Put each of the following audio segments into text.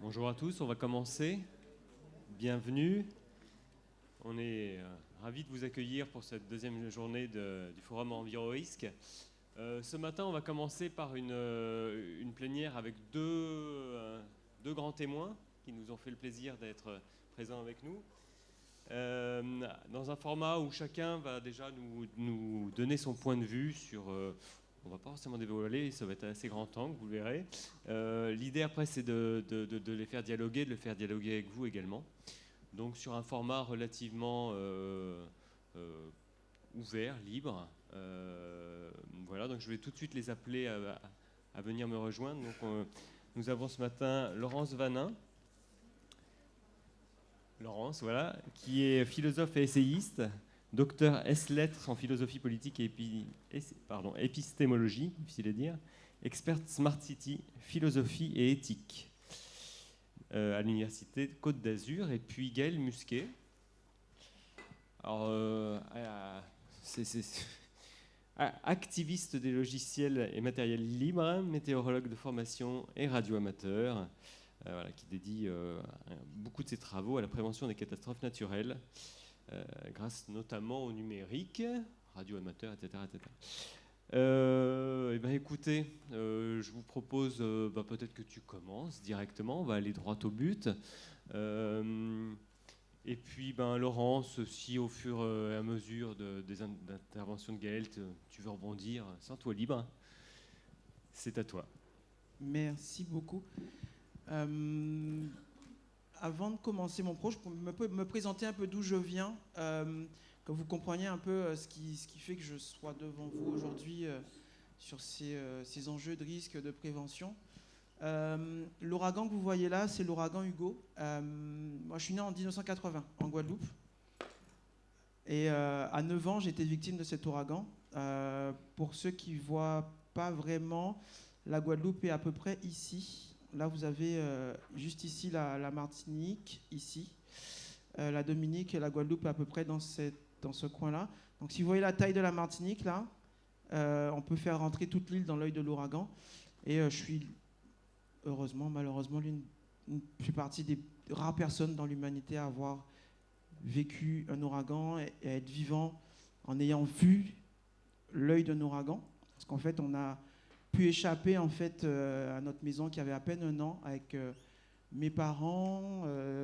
Bonjour à tous, on va commencer. Bienvenue. On est ravis de vous accueillir pour cette deuxième journée du Forum Enviro-Risque. Ce matin, on va commencer par une plénière avec deux grands témoins qui nous ont fait le plaisir d'être présents avec nous. Dans un format où chacun va déjà nous donner son point de vue sur... on ne va pas forcément dévoiler, ça va être assez grand angle, vous le verrez. L'idée après, c'est de les faire dialoguer, de le faire dialoguer avec vous également. Donc sur un format relativement ouvert, libre. Voilà, donc je vais tout de suite les appeler à venir me rejoindre. Donc nous avons ce matin Laurence Vanin. Laurence, voilà, qui est philosophe et essayiste, docteur ès-lettres en philosophie politique et épistémologie, difficile à dire, experte Smart City, philosophie et éthique à l'université de Côte d'Azur, et puis Gaël Musquet. Alors, activiste des logiciels et matériels libres, météorologue de formation et radioamateur. Voilà, qui dédie beaucoup de ses travaux à la prévention des catastrophes naturelles, grâce notamment au numérique, radio amateur, etc. etc. Eh ben, écoutez, je vous propose peut-être que tu commences directement, on va aller droit au but. Et puis Laurence, si au fur et à mesure des interventions de Gaël, tu veux rebondir, sens-toi libre, c'est à toi. Merci beaucoup. Avant de commencer mon propos, je peux me présenter un peu d'où je viens, que vous compreniez un peu ce qui fait que je sois devant vous aujourd'hui sur ces enjeux de risque de prévention. L'ouragan que vous voyez là, c'est l'ouragan Hugo. Moi, je suis né en 1980 en Guadeloupe. Et à 9 ans, j'ai été victime de cet ouragan. Pour ceux qui ne voient pas vraiment, la Guadeloupe est à peu près ici. Là, vous avez juste ici la Martinique, ici. La Dominique et la Guadeloupe à peu près dans ce coin-là. Donc si vous voyez la taille de la Martinique, là, on peut faire rentrer toute l'île dans l'œil de l'ouragan. Et je suis, heureusement, malheureusement, je suis partie des rares personnes dans l'humanité à avoir vécu un ouragan et à être vivant en ayant vu l'œil d'un ouragan. Parce qu'en fait, on a pu échapper en fait à notre maison qui avait à peine 1 an avec mes parents,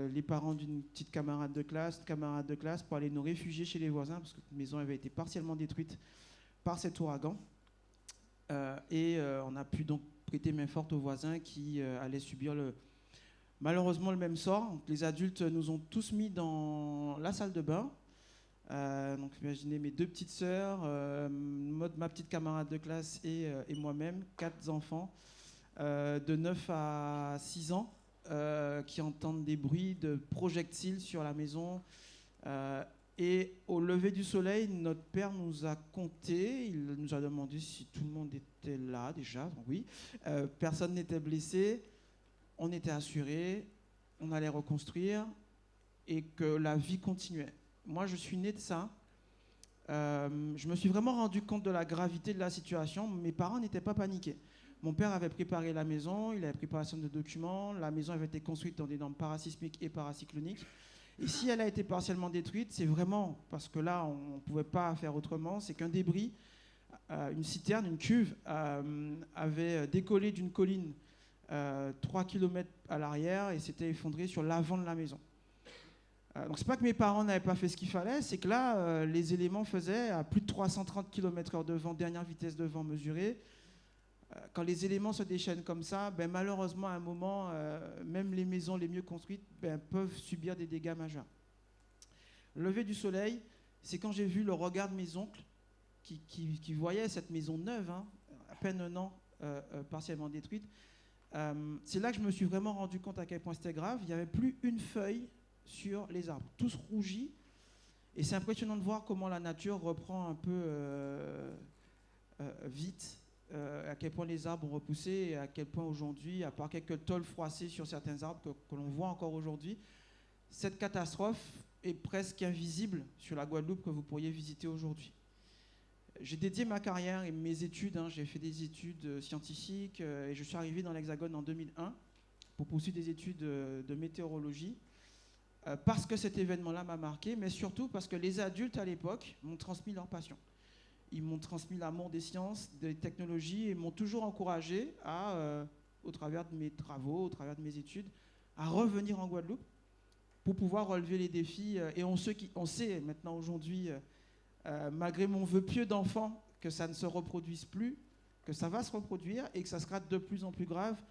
les parents d'une petite camarade de classe pour aller nous réfugier chez les voisins parce que la maison avait été partiellement détruite par cet ouragan. On a pu donc prêter main forte aux voisins qui allaient subir malheureusement le même sort. Donc, les adultes nous ont tous mis dans la salle de bain. Donc imaginez mes 2 petites sœurs, ma petite camarade de classe et moi-même, 4 enfants de 9 à 6 ans qui entendent des bruits de projectiles sur la maison. Et au lever du soleil, notre père nous a compté, il nous a demandé si tout le monde était là déjà, donc oui, personne n'était blessé, on était assurés, on allait reconstruire et que la vie continuait. Moi, je suis né de ça. Je me suis vraiment rendu compte de la gravité de la situation. Mes parents n'étaient pas paniqués. Mon père avait préparé la maison, il avait préparé un certain nombre de documents. La maison avait été construite dans des normes parasismiques et paracycloniques. Et si elle a été partiellement détruite, c'est vraiment parce que là, on ne pouvait pas faire autrement. C'est qu'un débris, une citerne, une cuve, avait décollé d'une colline 3 km à l'arrière et s'était effondré sur l'avant de la maison. Donc c'est pas que mes parents n'avaient pas fait ce qu'il fallait, c'est que là, les éléments faisaient à plus de 330 km/h de vent, dernière vitesse de vent mesurée. Quand les éléments se déchaînent comme ça, malheureusement, à un moment, même les maisons les mieux construites peuvent subir des dégâts majeurs. Le lever du soleil, c'est quand j'ai vu le regard de mes oncles qui voyaient cette maison neuve, hein, à peine 1 an, partiellement détruite. C'est là que je me suis vraiment rendu compte à quel point c'était grave. Il n'y avait plus une feuille sur les arbres, tous rougis, et c'est impressionnant de voir comment la nature reprend un peu vite, à quel point les arbres ont repoussé et à quel point aujourd'hui, à part quelques tôles froissées sur certains arbres que l'on voit encore aujourd'hui, cette catastrophe est presque invisible sur la Guadeloupe que vous pourriez visiter aujourd'hui. J'ai dédié ma carrière et mes études, j'ai fait des études scientifiques et je suis arrivé dans l'Hexagone en 2001 pour poursuivre des études de météorologie, parce que cet événement-là m'a marqué, mais surtout parce que les adultes à l'époque m'ont transmis leur passion. Ils m'ont transmis l'amour des sciences, des technologies, et m'ont toujours encouragé au travers de mes travaux, au travers de mes études, à revenir en Guadeloupe pour pouvoir relever les défis. Et on sait maintenant aujourd'hui, malgré mon vœu pieux d'enfant, que ça ne se reproduise plus, que ça va se reproduire et que ça sera de plus en plus grave.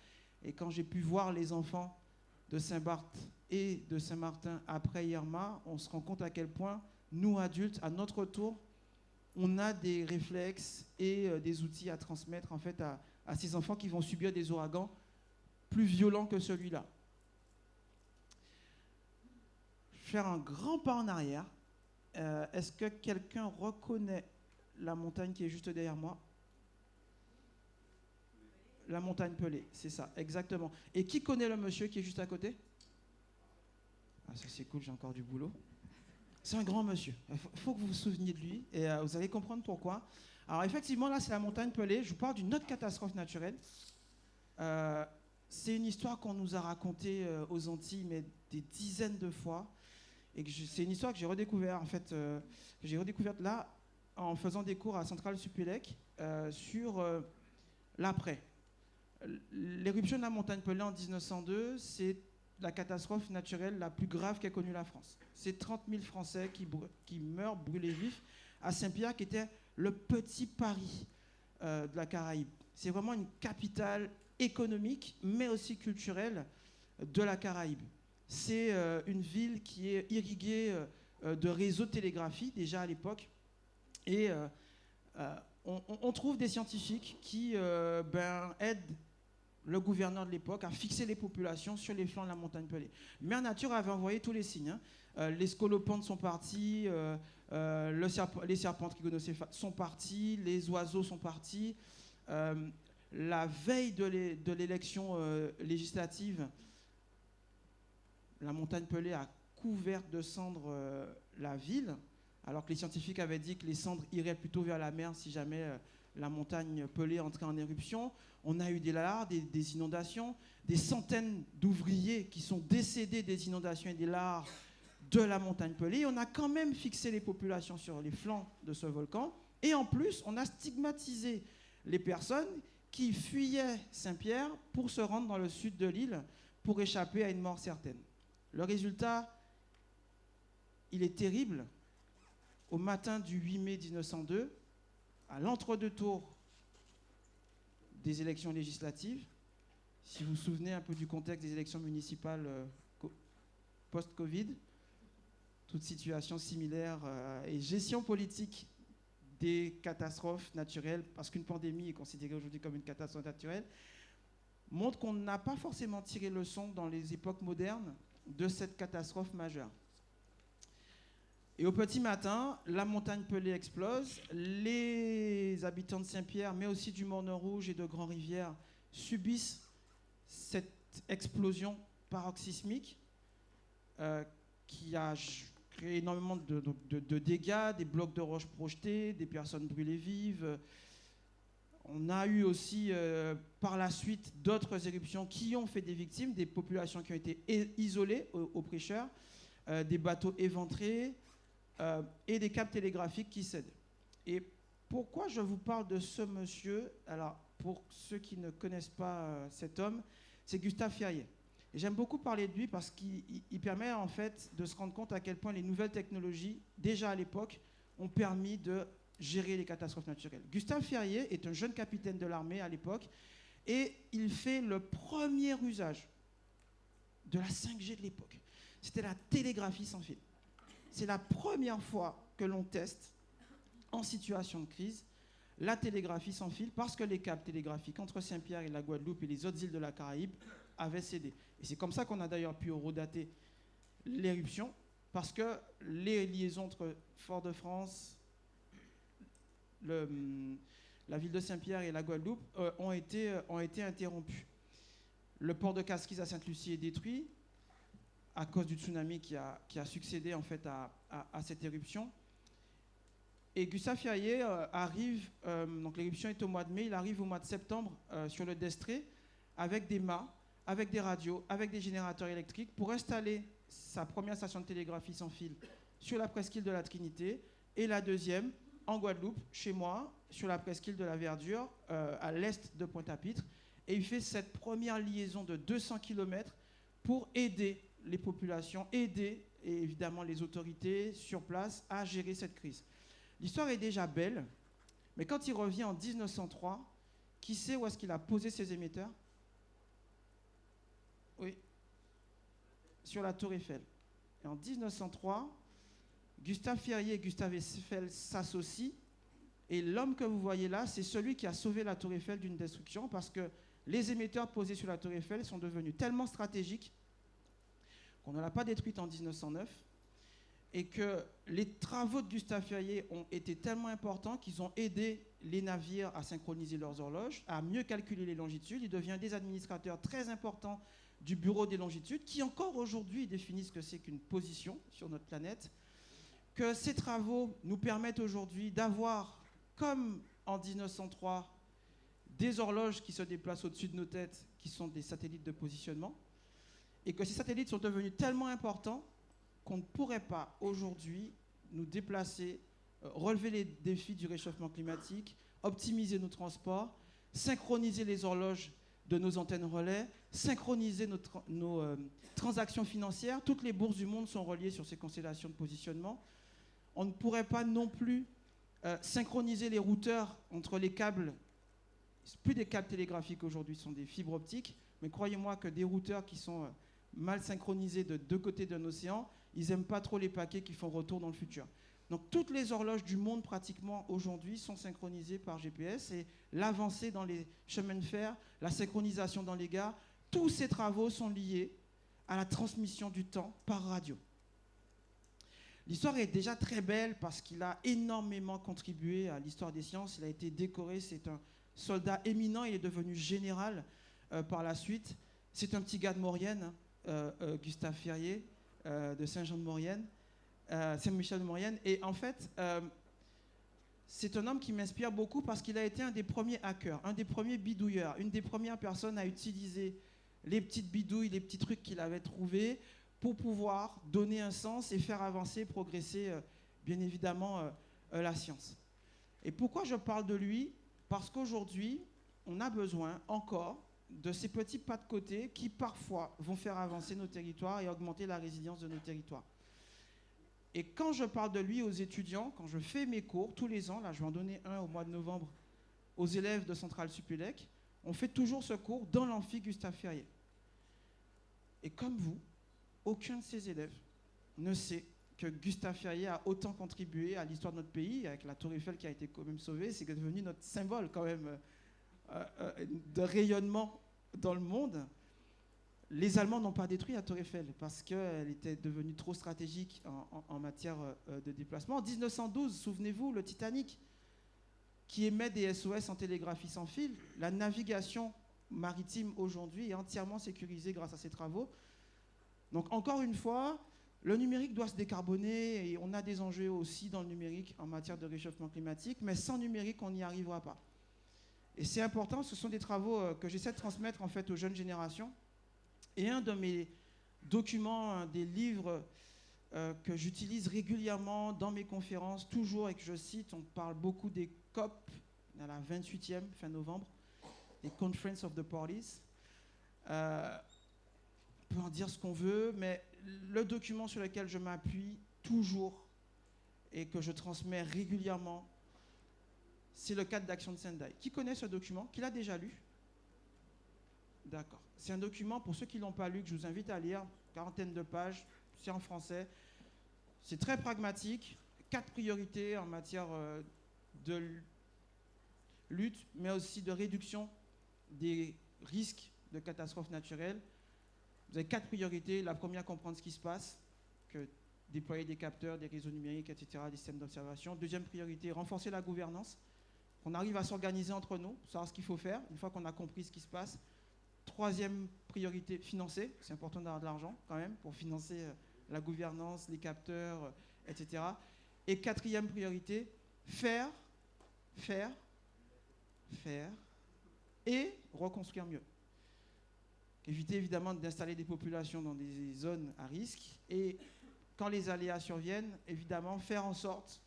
Et quand j'ai pu voir les enfants de Saint-Barth et de Saint-Martin après Irma, on se rend compte à quel point nous, adultes, à notre tour, on a des réflexes et des outils à transmettre en fait, à ces enfants qui vont subir des ouragans plus violents que celui-là. Faire un grand pas en arrière. Est-ce que quelqu'un reconnaît la montagne qui est juste derrière moi? La montagne Pelée, c'est ça, exactement. Et qui connaît le monsieur qui est juste à côté? Ah, ça c'est cool, j'ai encore du boulot. C'est un grand monsieur. Il faut que vous vous souveniez de lui et vous allez comprendre pourquoi. Alors effectivement, là c'est la montagne Pelée. Je vous parle d'une autre catastrophe naturelle. C'est une histoire qu'on nous a racontée aux Antilles, mais des dizaines de fois. Et c'est une histoire que j'ai redécouverte, en fait, que j'ai redécouverte là, en faisant des cours à Centrale Supélec sur l'après. L'éruption de la montagne Pelée en 1902, c'est la catastrophe naturelle la plus grave qu'ait connue la France. C'est 30 000 Français qui meurent brûlés vifs à Saint-Pierre, qui était le petit Paris de la Caraïbe. C'est vraiment une capitale économique, mais aussi culturelle de la Caraïbe. C'est une ville qui est irriguée de réseaux de télégraphie, déjà à l'époque. Et on trouve des scientifiques qui aident le gouverneur de l'époque a fixé les populations sur les flancs de la montagne Pelée. Mère Nature avait envoyé tous les signes. Les scolopendres sont partis, les serpents trigonocéphales sont partis, les oiseaux sont partis. La veille de l'élection législative, la montagne Pelée a couvert de cendres la ville, alors que les scientifiques avaient dit que les cendres iraient plutôt vers la mer si jamais la montagne Pelée entrait en éruption. On a eu des lares, des inondations, des centaines d'ouvriers qui sont décédés des inondations et des lares de la montagne Pelée. On a quand même fixé les populations sur les flancs de ce volcan. Et en plus, on a stigmatisé les personnes qui fuyaient Saint-Pierre pour se rendre dans le sud de l'île pour échapper à une mort certaine. Le résultat, il est terrible. Au matin du 8 mai 1902, à l'entre-deux tours des élections législatives, si vous vous souvenez un peu du contexte des élections municipales post-Covid, toute situation similaire et gestion politique des catastrophes naturelles, parce qu'une pandémie est considérée aujourd'hui comme une catastrophe naturelle, montre qu'on n'a pas forcément tiré leçon dans les époques modernes de cette catastrophe majeure. Et au petit matin, la montagne Pelée explose. Les habitants de Saint-Pierre, mais aussi du Morne-Rouge et de Grand-Rivière, subissent cette explosion paroxysmique qui a créé énormément de dégâts, des blocs de roches projetés, des personnes brûlées vives. On a eu aussi par la suite d'autres éruptions qui ont fait des victimes, des populations qui ont été isolées aux prêcheurs, des bateaux éventrés, et des câbles télégraphiques qui cèdent. Et pourquoi je vous parle de ce monsieur? Alors, pour ceux qui ne connaissent pas cet homme, c'est Gustave Ferrier. Et j'aime beaucoup parler de lui parce qu'il permet en fait de se rendre compte à quel point les nouvelles technologies, déjà à l'époque, ont permis de gérer les catastrophes naturelles. Gustave Ferrier est un jeune capitaine de l'armée à l'époque et il fait le premier usage de la 5G de l'époque. C'était la télégraphie sans fil. C'est la première fois que l'on teste, en situation de crise, la télégraphie sans fil, parce que les câbles télégraphiques entre Saint-Pierre et la Guadeloupe et les autres îles de la Caraïbe avaient cédé. Et c'est comme ça qu'on a d'ailleurs pu horodater l'éruption, parce que les liaisons entre Fort-de-France, la ville de Saint-Pierre et la Guadeloupe ont été interrompues. Le port de Casquise à Sainte-Lucie est détruit à cause du tsunami qui a succédé en fait à cette éruption. Et Gustave Ferrier arrive, donc l'éruption est au mois de mai, il arrive au mois de septembre sur le Destré avec des mâts avec des radios, avec des générateurs électriques, pour installer sa première station de télégraphie sans fil sur la presqu'île de la Trinité, et la deuxième en Guadeloupe, chez moi, sur la presqu'île de la Verdure, à l'est de Pointe-à-Pitre. Et il fait cette première liaison de 200 km pour aider les populations, aider et évidemment les autorités sur place à gérer cette crise. L'histoire est déjà belle, mais quand il revient en 1903, qui sait où est-ce qu'il a posé ses émetteurs? Oui, sur la Tour Eiffel. Et en 1903, Gustave Ferrier et Gustave Eiffel s'associent, et l'homme que vous voyez là, c'est celui qui a sauvé la Tour Eiffel d'une destruction, parce que les émetteurs posés sur la Tour Eiffel sont devenus tellement stratégiques qu'on ne l'a pas détruite en 1909, et que les travaux de Gustave Ferrier ont été tellement importants qu'ils ont aidé les navires à synchroniser leurs horloges, à mieux calculer les longitudes. Il devient des administrateurs très importants du bureau des longitudes, qui encore aujourd'hui définissent ce que c'est qu'une position sur notre planète, que ces travaux nous permettent aujourd'hui d'avoir, comme en 1903, des horloges qui se déplacent au-dessus de nos têtes, qui sont des satellites de positionnement, et que ces satellites sont devenus tellement importants qu'on ne pourrait pas aujourd'hui nous déplacer, relever les défis du réchauffement climatique, optimiser nos transports, synchroniser les horloges de nos antennes relais, synchroniser nos transactions financières. Toutes les bourses du monde sont reliées sur ces constellations de positionnement. On ne pourrait pas non plus synchroniser les routeurs entre les câbles. Plus des câbles télégraphiques aujourd'hui, ce sont des fibres optiques, mais croyez-moi que des routeurs qui sont mal synchronisés de deux côtés d'un océan, ils n'aiment pas trop les paquets qui font retour dans le futur. Donc toutes les horloges du monde pratiquement aujourd'hui sont synchronisées par GPS, et l'avancée dans les chemins de fer, la synchronisation dans les gares, tous ces travaux sont liés à la transmission du temps par radio. L'histoire est déjà très belle parce qu'il a énormément contribué à l'histoire des sciences. Il a été décoré, c'est un soldat éminent, il est devenu général par la suite. C'est un petit gars de Maurienne, Gustave Ferrier, de Saint-Jean-de-Maurienne, Saint-Michel-de-Maurienne. Et en fait, c'est un homme qui m'inspire beaucoup parce qu'il a été un des premiers hackers, un des premiers bidouilleurs, une des premières personnes à utiliser les petites bidouilles, les petits trucs qu'il avait trouvés pour pouvoir donner un sens et faire avancer, progresser, bien évidemment, la science. Et pourquoi je parle de lui? Parce qu'aujourd'hui, on a besoin encore de ces petits pas de côté qui, parfois, vont faire avancer nos territoires et augmenter la résilience de nos territoires. Et quand je parle de lui aux étudiants, quand je fais mes cours, tous les ans, là, je vais en donner un au mois de novembre, aux élèves de Centrale Supélec, on fait toujours ce cours dans l'amphi Gustave Ferrier. Et comme vous, aucun de ces élèves ne sait que Gustave Ferrier a autant contribué à l'histoire de notre pays, avec la Tour Eiffel qui a été quand même sauvée. C'est devenu notre symbole quand même de rayonnement dans le monde. Les Allemands n'ont pas détruit la Tour Eiffel parce qu'elle était devenue trop stratégique en matière de déplacement. En 1912, souvenez-vous, le Titanic, qui émet des SOS en télégraphie sans fil. La navigation maritime aujourd'hui est entièrement sécurisée grâce à ces travaux. Donc encore une fois, le numérique doit se décarboner et on a des enjeux aussi dans le numérique en matière de réchauffement climatique, mais sans numérique, on n'y arrivera pas. Et c'est important, ce sont des travaux que j'essaie de transmettre en fait aux jeunes générations. Et un de mes documents, un des livres que j'utilise régulièrement dans mes conférences, toujours et que je cite, on parle beaucoup des COP, à la 28e, fin novembre, les Conference of the Parties. On peut en dire ce qu'on veut, mais le document sur lequel je m'appuie toujours et que je transmets régulièrement, c'est le cadre d'action de Sendai. Qui connaît ce document? Qui l'a déjà lu? D'accord. C'est un document, pour ceux qui ne l'ont pas lu, que je vous invite à lire, quarantaine de pages, c'est en français. C'est très pragmatique, 4 priorités en matière de lutte, mais aussi de réduction des risques de catastrophes naturelles. Vous avez 4 priorités. La première, comprendre ce qui se passe, que déployer des capteurs, des réseaux numériques, etc., des systèmes d'observation. Deuxième priorité, renforcer la gouvernance, qu'on arrive à s'organiser entre nous, savoir ce qu'il faut faire, une fois qu'on a compris ce qui se passe. Troisième priorité, financer. C'est important d'avoir de l'argent quand même pour financer la gouvernance, les capteurs, etc. Et quatrième priorité, faire et reconstruire mieux. éviter évidemment d'installer des populations dans des zones à risque, et quand les aléas surviennent, évidemment faire en sorte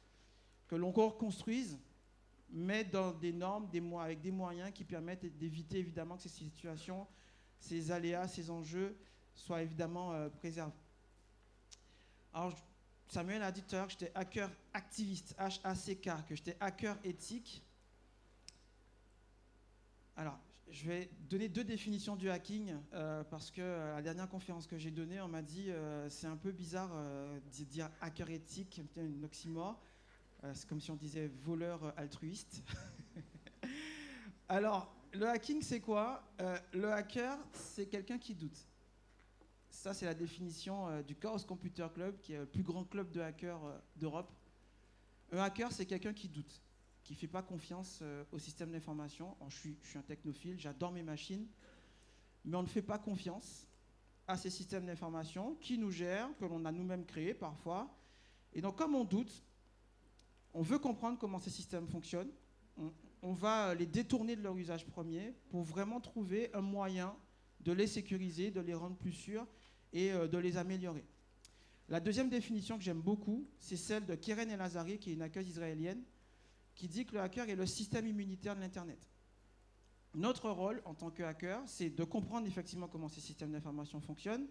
que l'on reconstruise, mais dans des normes, avec des moyens qui permettent d'éviter évidemment que ces situations, ces aléas, ces enjeux soient évidemment préservés. Alors, Samuel a dit tout à l'heure que j'étais hacker activiste, H-A-C-K, que j'étais hacker éthique. Alors, je vais donner 2 définitions du hacking, parce que à la dernière conférence que j'ai donnée, on m'a dit c'est un peu bizarre de dire hacker éthique, une oxymore. C'est comme si on disait voleur altruiste. Alors, le hacking, c'est quoi? Le hacker, c'est quelqu'un qui doute. Ça, c'est la définition du Chaos Computer Club, qui est le plus grand club de hackers d'Europe. Un hacker, c'est quelqu'un qui doute, qui ne fait pas confiance au système d'information. Je suis un technophile, j'adore mes machines, mais on ne fait pas confiance à ces systèmes d'information qui nous gèrent, que l'on a nous-mêmes créés parfois. Et donc, comme on doute, on veut comprendre comment ces systèmes fonctionnent. On va les détourner de leur usage premier pour vraiment trouver un moyen de les sécuriser, de les rendre plus sûrs et de les améliorer. La deuxième définition que j'aime beaucoup, c'est celle de Keren El-Azari, qui est une hackeuse israélienne, qui dit que le hacker est le système immunitaire de l'Internet. Notre rôle en tant que hacker, c'est de comprendre effectivement comment ces systèmes d'information fonctionnent,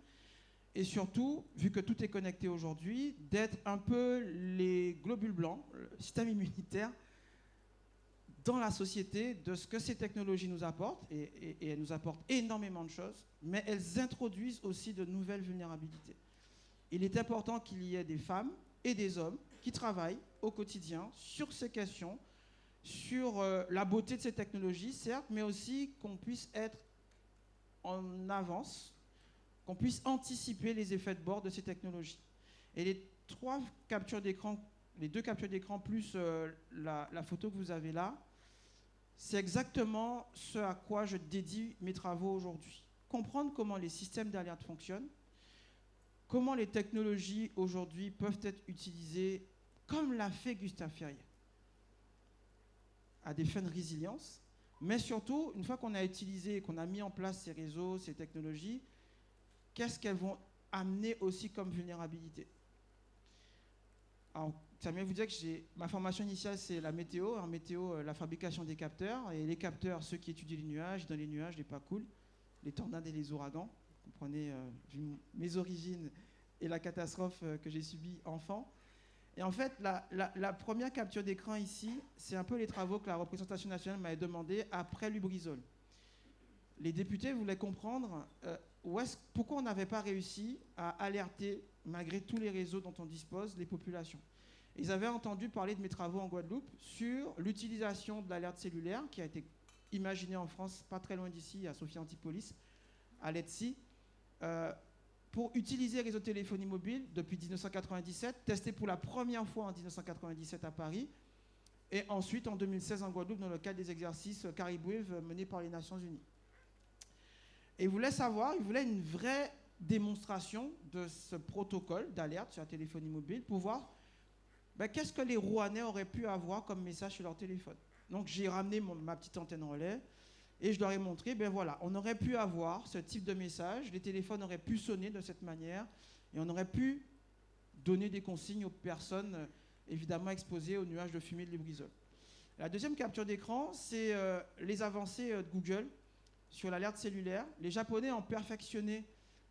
et surtout, vu que tout est connecté aujourd'hui, d'être un peu les globules blancs, le système immunitaire, dans la société, de ce que ces technologies nous apportent, et elles nous apportent énormément de choses, mais elles introduisent aussi de nouvelles vulnérabilités. Il est important qu'il y ait des femmes et des hommes qui travaillent au quotidien sur ces questions, sur la beauté de ces technologies, certes, mais aussi qu'on puisse être en avance, qu'on puisse anticiper les effets de bord de ces technologies. Et les 2 captures d'écran plus la photo que vous avez là, c'est exactement ce à quoi je dédie mes travaux aujourd'hui. Comprendre comment les systèmes d'alerte fonctionnent, comment les technologies aujourd'hui peuvent être utilisées comme l'a fait Gustave Ferrier, à des fins de résilience, mais surtout, une fois qu'on a utilisé, qu'on a mis en place ces réseaux, ces technologies, qu'est-ce qu'elles vont amener aussi comme vulnérabilité? Alors, Samuel vous disait que ma formation initiale, c'est la météo. En météo, la fabrication des capteurs. Et les capteurs, ceux qui étudient les nuages, dans les nuages, les pas cool, les tornades et les ouragans. Vous comprenez mes origines et la catastrophe que j'ai subie enfant. Et en fait, la première capture d'écran ici, c'est un peu les travaux que la représentation nationale m'avait demandé après Lubrizol. Les députés voulaient comprendre pourquoi on n'avait pas réussi à alerter, malgré tous les réseaux dont on dispose, les populations. Ils avaient entendu parler de mes travaux en Guadeloupe sur l'utilisation de l'alerte cellulaire qui a été imaginée en France, pas très loin d'ici, à Sophia Antipolis, à l'ETSI, pour utiliser les réseaux de téléphonie mobile depuis 1997, testé pour la première fois en 1997 à Paris, et ensuite en 2016 en Guadeloupe dans le cadre des exercices Caribwave menés par les Nations Unies. Et ils voulaient une vraie démonstration de ce protocole d'alerte sur la téléphonie mobile pour voir qu'est-ce que les Rouennais auraient pu avoir comme message sur leur téléphone. Donc j'ai ramené ma petite antenne relais et je leur ai montré, voilà, on aurait pu avoir ce type de message, les téléphones auraient pu sonner de cette manière et on aurait pu donner des consignes aux personnes évidemment exposées aux nuages de fumée de Lubrizol. La deuxième capture d'écran, c'est les avancées de Google sur l'alerte cellulaire. Les Japonais ont perfectionné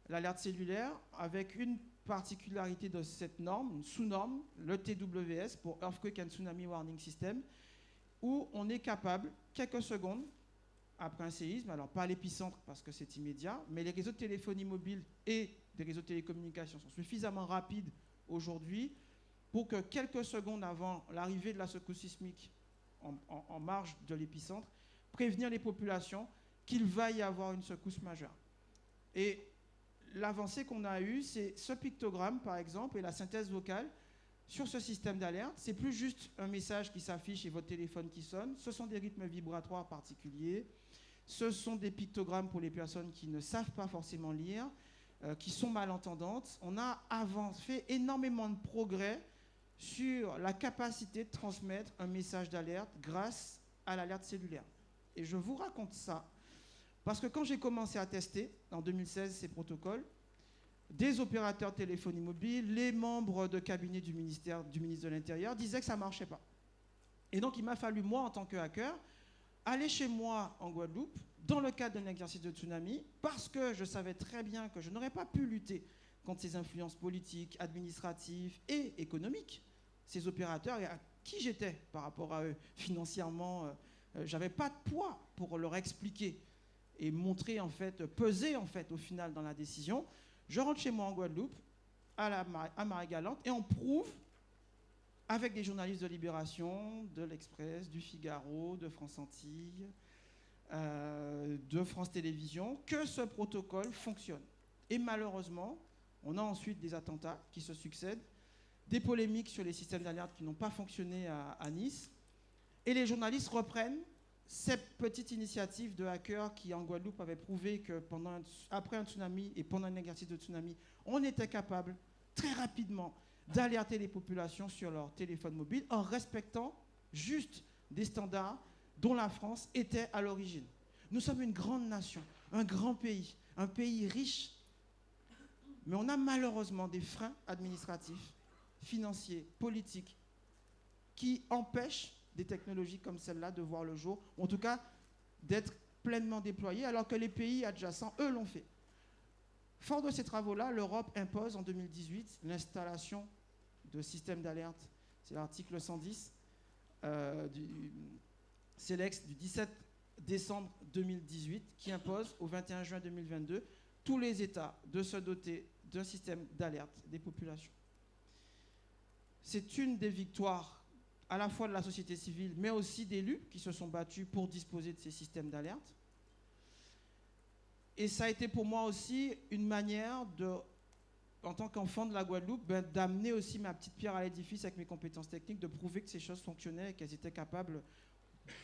l'alerte cellulaire avec une particularité de cette norme, une sous-norme, le TWS pour Earthquake and Tsunami Warning System, où on est capable, quelques secondes après un séisme, alors pas à l'épicentre parce que c'est immédiat, mais les réseaux de téléphonie mobile et des réseaux de télécommunications sont suffisamment rapides aujourd'hui pour que quelques secondes avant l'arrivée de la secousse sismique en marge de l'épicentre, prévenir les populations qu'il va y avoir une secousse majeure. Et l'avancée qu'on a eue, c'est ce pictogramme, par exemple, et la synthèse vocale sur ce système d'alerte. C'est plus juste un message qui s'affiche et votre téléphone qui sonne. Ce sont des rythmes vibratoires particuliers. Ce sont des pictogrammes pour les personnes qui ne savent pas forcément lire, qui sont malentendantes. On a fait énormément de progrès sur la capacité de transmettre un message d'alerte grâce à l'alerte cellulaire. Et je vous raconte ça Parce que quand j'ai commencé à tester, en 2016, ces protocoles, des opérateurs de téléphonie mobile, les membres de cabinet du ministre de l'Intérieur disaient que ça ne marchait pas. Et donc, il m'a fallu, moi, en tant que hacker, aller chez moi en Guadeloupe, dans le cadre d'un exercice de tsunami, parce que je savais très bien que je n'aurais pas pu lutter contre ces influences politiques, administratives et économiques, ces opérateurs, et à qui j'étais par rapport à eux financièrement. Je n'avais pas de poids pour leur expliquer et montrer, en fait, peser, en fait, au final, dans la décision. Je rentre chez moi en Guadeloupe, à Marie-Galante, et on prouve, avec des journalistes de Libération, de l'Express, du Figaro, de France Antilles, de France Télévisions, que ce protocole fonctionne. Et malheureusement, on a ensuite des attentats qui se succèdent, des polémiques sur les systèmes d'alerte qui n'ont pas fonctionné à Nice, et les journalistes reprennent cette petite initiative de hackers qui, en Guadeloupe, avait prouvé que après un tsunami et pendant un exercice de tsunami, on était capable, très rapidement, d'alerter les populations sur leur téléphone mobile en respectant juste des standards dont la France était à l'origine. Nous sommes une grande nation, un grand pays, un pays riche, mais on a malheureusement des freins administratifs, financiers, politiques, qui empêchent des technologies comme celle-là de voir le jour, ou en tout cas d'être pleinement déployées, alors que les pays adjacents, eux, l'ont fait. Fort de ces travaux-là, l'Europe impose en 2018 l'installation de systèmes d'alerte. C'est l'article 110 du CELEX du 17 décembre 2018 qui impose au 21 juin 2022 tous les États de se doter d'un système d'alerte des populations. C'est une des victoires à la fois de la société civile, mais aussi d'élus qui se sont battus pour disposer de ces systèmes d'alerte. Et ça a été pour moi aussi une manière de, en tant qu'enfant de la Guadeloupe, d'amener aussi ma petite pierre à l'édifice avec mes compétences techniques, de prouver que ces choses fonctionnaient et qu'elles étaient capables,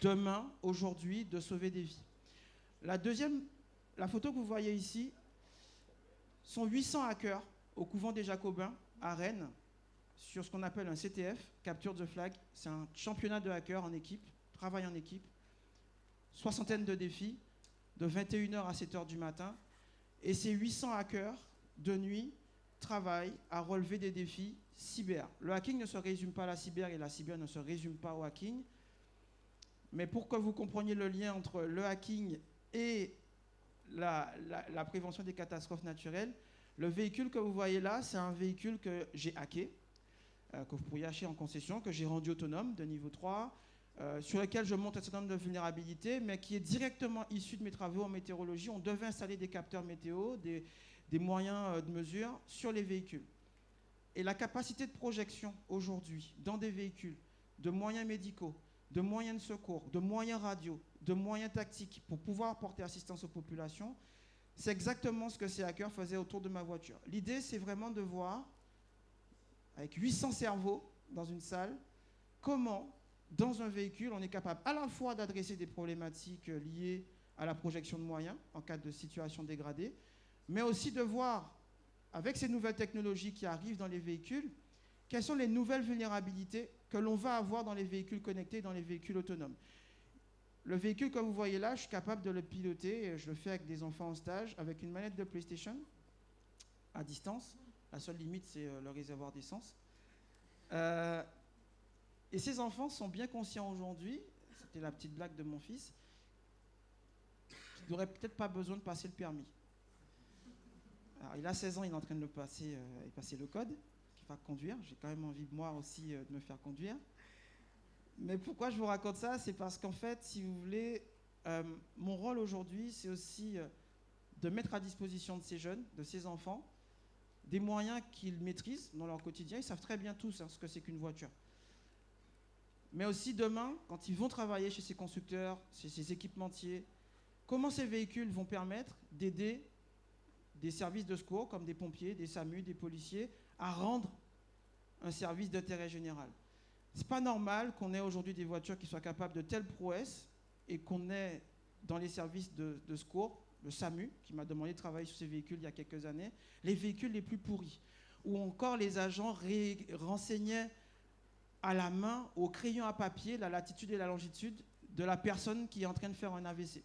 demain, aujourd'hui, de sauver des vies. La photo que vous voyez ici, sont 800 hackers au couvent des Jacobins à Rennes, sur ce qu'on appelle un CTF, Capture the Flag. C'est un championnat de hackers en équipe, travail en équipe, soixantaine de défis, de 21h à 7h du matin. Et ces 800 hackers, de nuit, travaillent à relever des défis cyber. Le hacking ne se résume pas à la cyber et la cyber ne se résume pas au hacking. Mais pour que vous compreniez le lien entre le hacking et la prévention des catastrophes naturelles, le véhicule que vous voyez là, c'est un véhicule que j'ai hacké, que vous pourriez acheter en concession, que j'ai rendu autonome de niveau 3, sur lequel je montre un certain nombre de vulnérabilités, mais qui est directement issu de mes travaux en météorologie. On devait installer des capteurs météo, des moyens de mesure sur les véhicules. Et la capacité de projection aujourd'hui dans des véhicules, de moyens médicaux, de moyens de secours, de moyens radio, de moyens tactiques pour pouvoir porter assistance aux populations, c'est exactement ce que ces hackers faisaient autour de ma voiture. L'idée, c'est vraiment de voir, avec 800 cerveaux dans une salle, comment, dans un véhicule, on est capable à la fois d'adresser des problématiques liées à la projection de moyens en cas de situation dégradée, mais aussi de voir, avec ces nouvelles technologies qui arrivent dans les véhicules, quelles sont les nouvelles vulnérabilités que l'on va avoir dans les véhicules connectés, dans les véhicules autonomes. Le véhicule que vous voyez là, je suis capable de le piloter, et je le fais avec des enfants en stage, avec une manette de PlayStation, à distance. La seule limite, c'est le réservoir d'essence. Et ces enfants sont bien conscients aujourd'hui, c'était la petite blague de mon fils, qu'ils n'auraient peut-être pas besoin de passer le permis. Alors, il a 16 ans, il est en train de passer le code, qui va conduire. J'ai quand même envie, moi aussi, de me faire conduire. Mais pourquoi je vous raconte ça? C'est parce qu'en fait, si vous voulez, mon rôle aujourd'hui, c'est aussi de mettre à disposition de ces jeunes, de ces enfants, des moyens qu'ils maîtrisent dans leur quotidien. Ils savent très bien tous ce que c'est qu'une voiture. Mais aussi demain, quand ils vont travailler chez ces constructeurs, chez ces équipementiers, comment ces véhicules vont permettre d'aider des services de secours comme des pompiers, des SAMU, des policiers à rendre un service d'intérêt général. C'est pas normal qu'on ait aujourd'hui des voitures qui soient capables de telles prouesses et qu'on ait dans les services de secours, le SAMU, qui m'a demandé de travailler sur ces véhicules il y a quelques années, les véhicules les plus pourris, où encore les agents renseignaient à la main, au crayon à papier, la latitude et la longitude de la personne qui est en train de faire un AVC.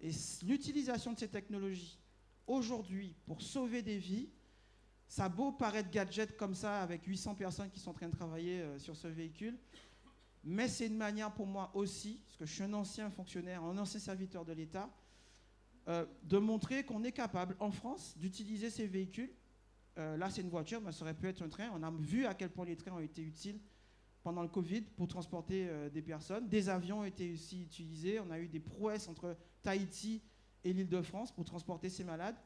Et l'utilisation de ces technologies aujourd'hui pour sauver des vies, ça a beau paraître gadget comme ça, avec 800 personnes qui sont en train de travailler sur ce véhicule, mais c'est une manière pour moi aussi, parce que je suis un ancien fonctionnaire, un ancien serviteur de l'État, de montrer qu'on est capable, en France, d'utiliser ces véhicules. Là, c'est une voiture, mais ça aurait pu être un train. On a vu à quel point les trains ont été utiles pendant le Covid pour transporter des personnes. Des avions ont été aussi utilisés. On a eu des prouesses entre Tahiti et l'Île-de-France pour transporter ces malades.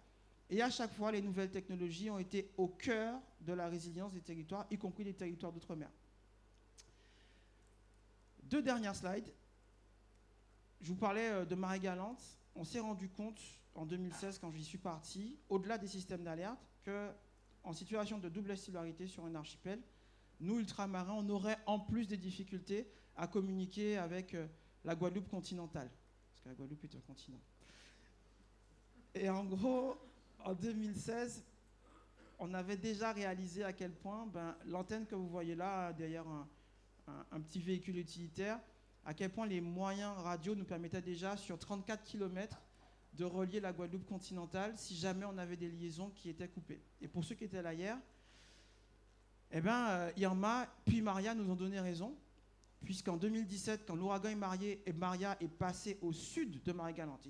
Et à chaque fois, les nouvelles technologies ont été au cœur de la résilience des territoires, y compris les territoires d'outre-mer. 2 dernières slides. Je vous parlais de Marie-Galante. On s'est rendu compte en 2016, quand j'y suis parti, au-delà des systèmes d'alerte, qu'en situation de double insularité sur un archipel, nous, ultramarins, on aurait en plus des difficultés à communiquer avec la Guadeloupe continentale. Parce que la Guadeloupe est un continent. Et en gros, en 2016, on avait déjà réalisé à quel point l'antenne que vous voyez là, derrière un petit véhicule utilitaire, à quel point les moyens radio nous permettaient déjà, sur 34 km, de relier la Guadeloupe continentale si jamais on avait des liaisons qui étaient coupées. Et pour ceux qui étaient là hier, Irma puis Maria nous ont donné raison, puisqu'en 2017, quand l'ouragan Maria est passé au sud de Marie-Galante,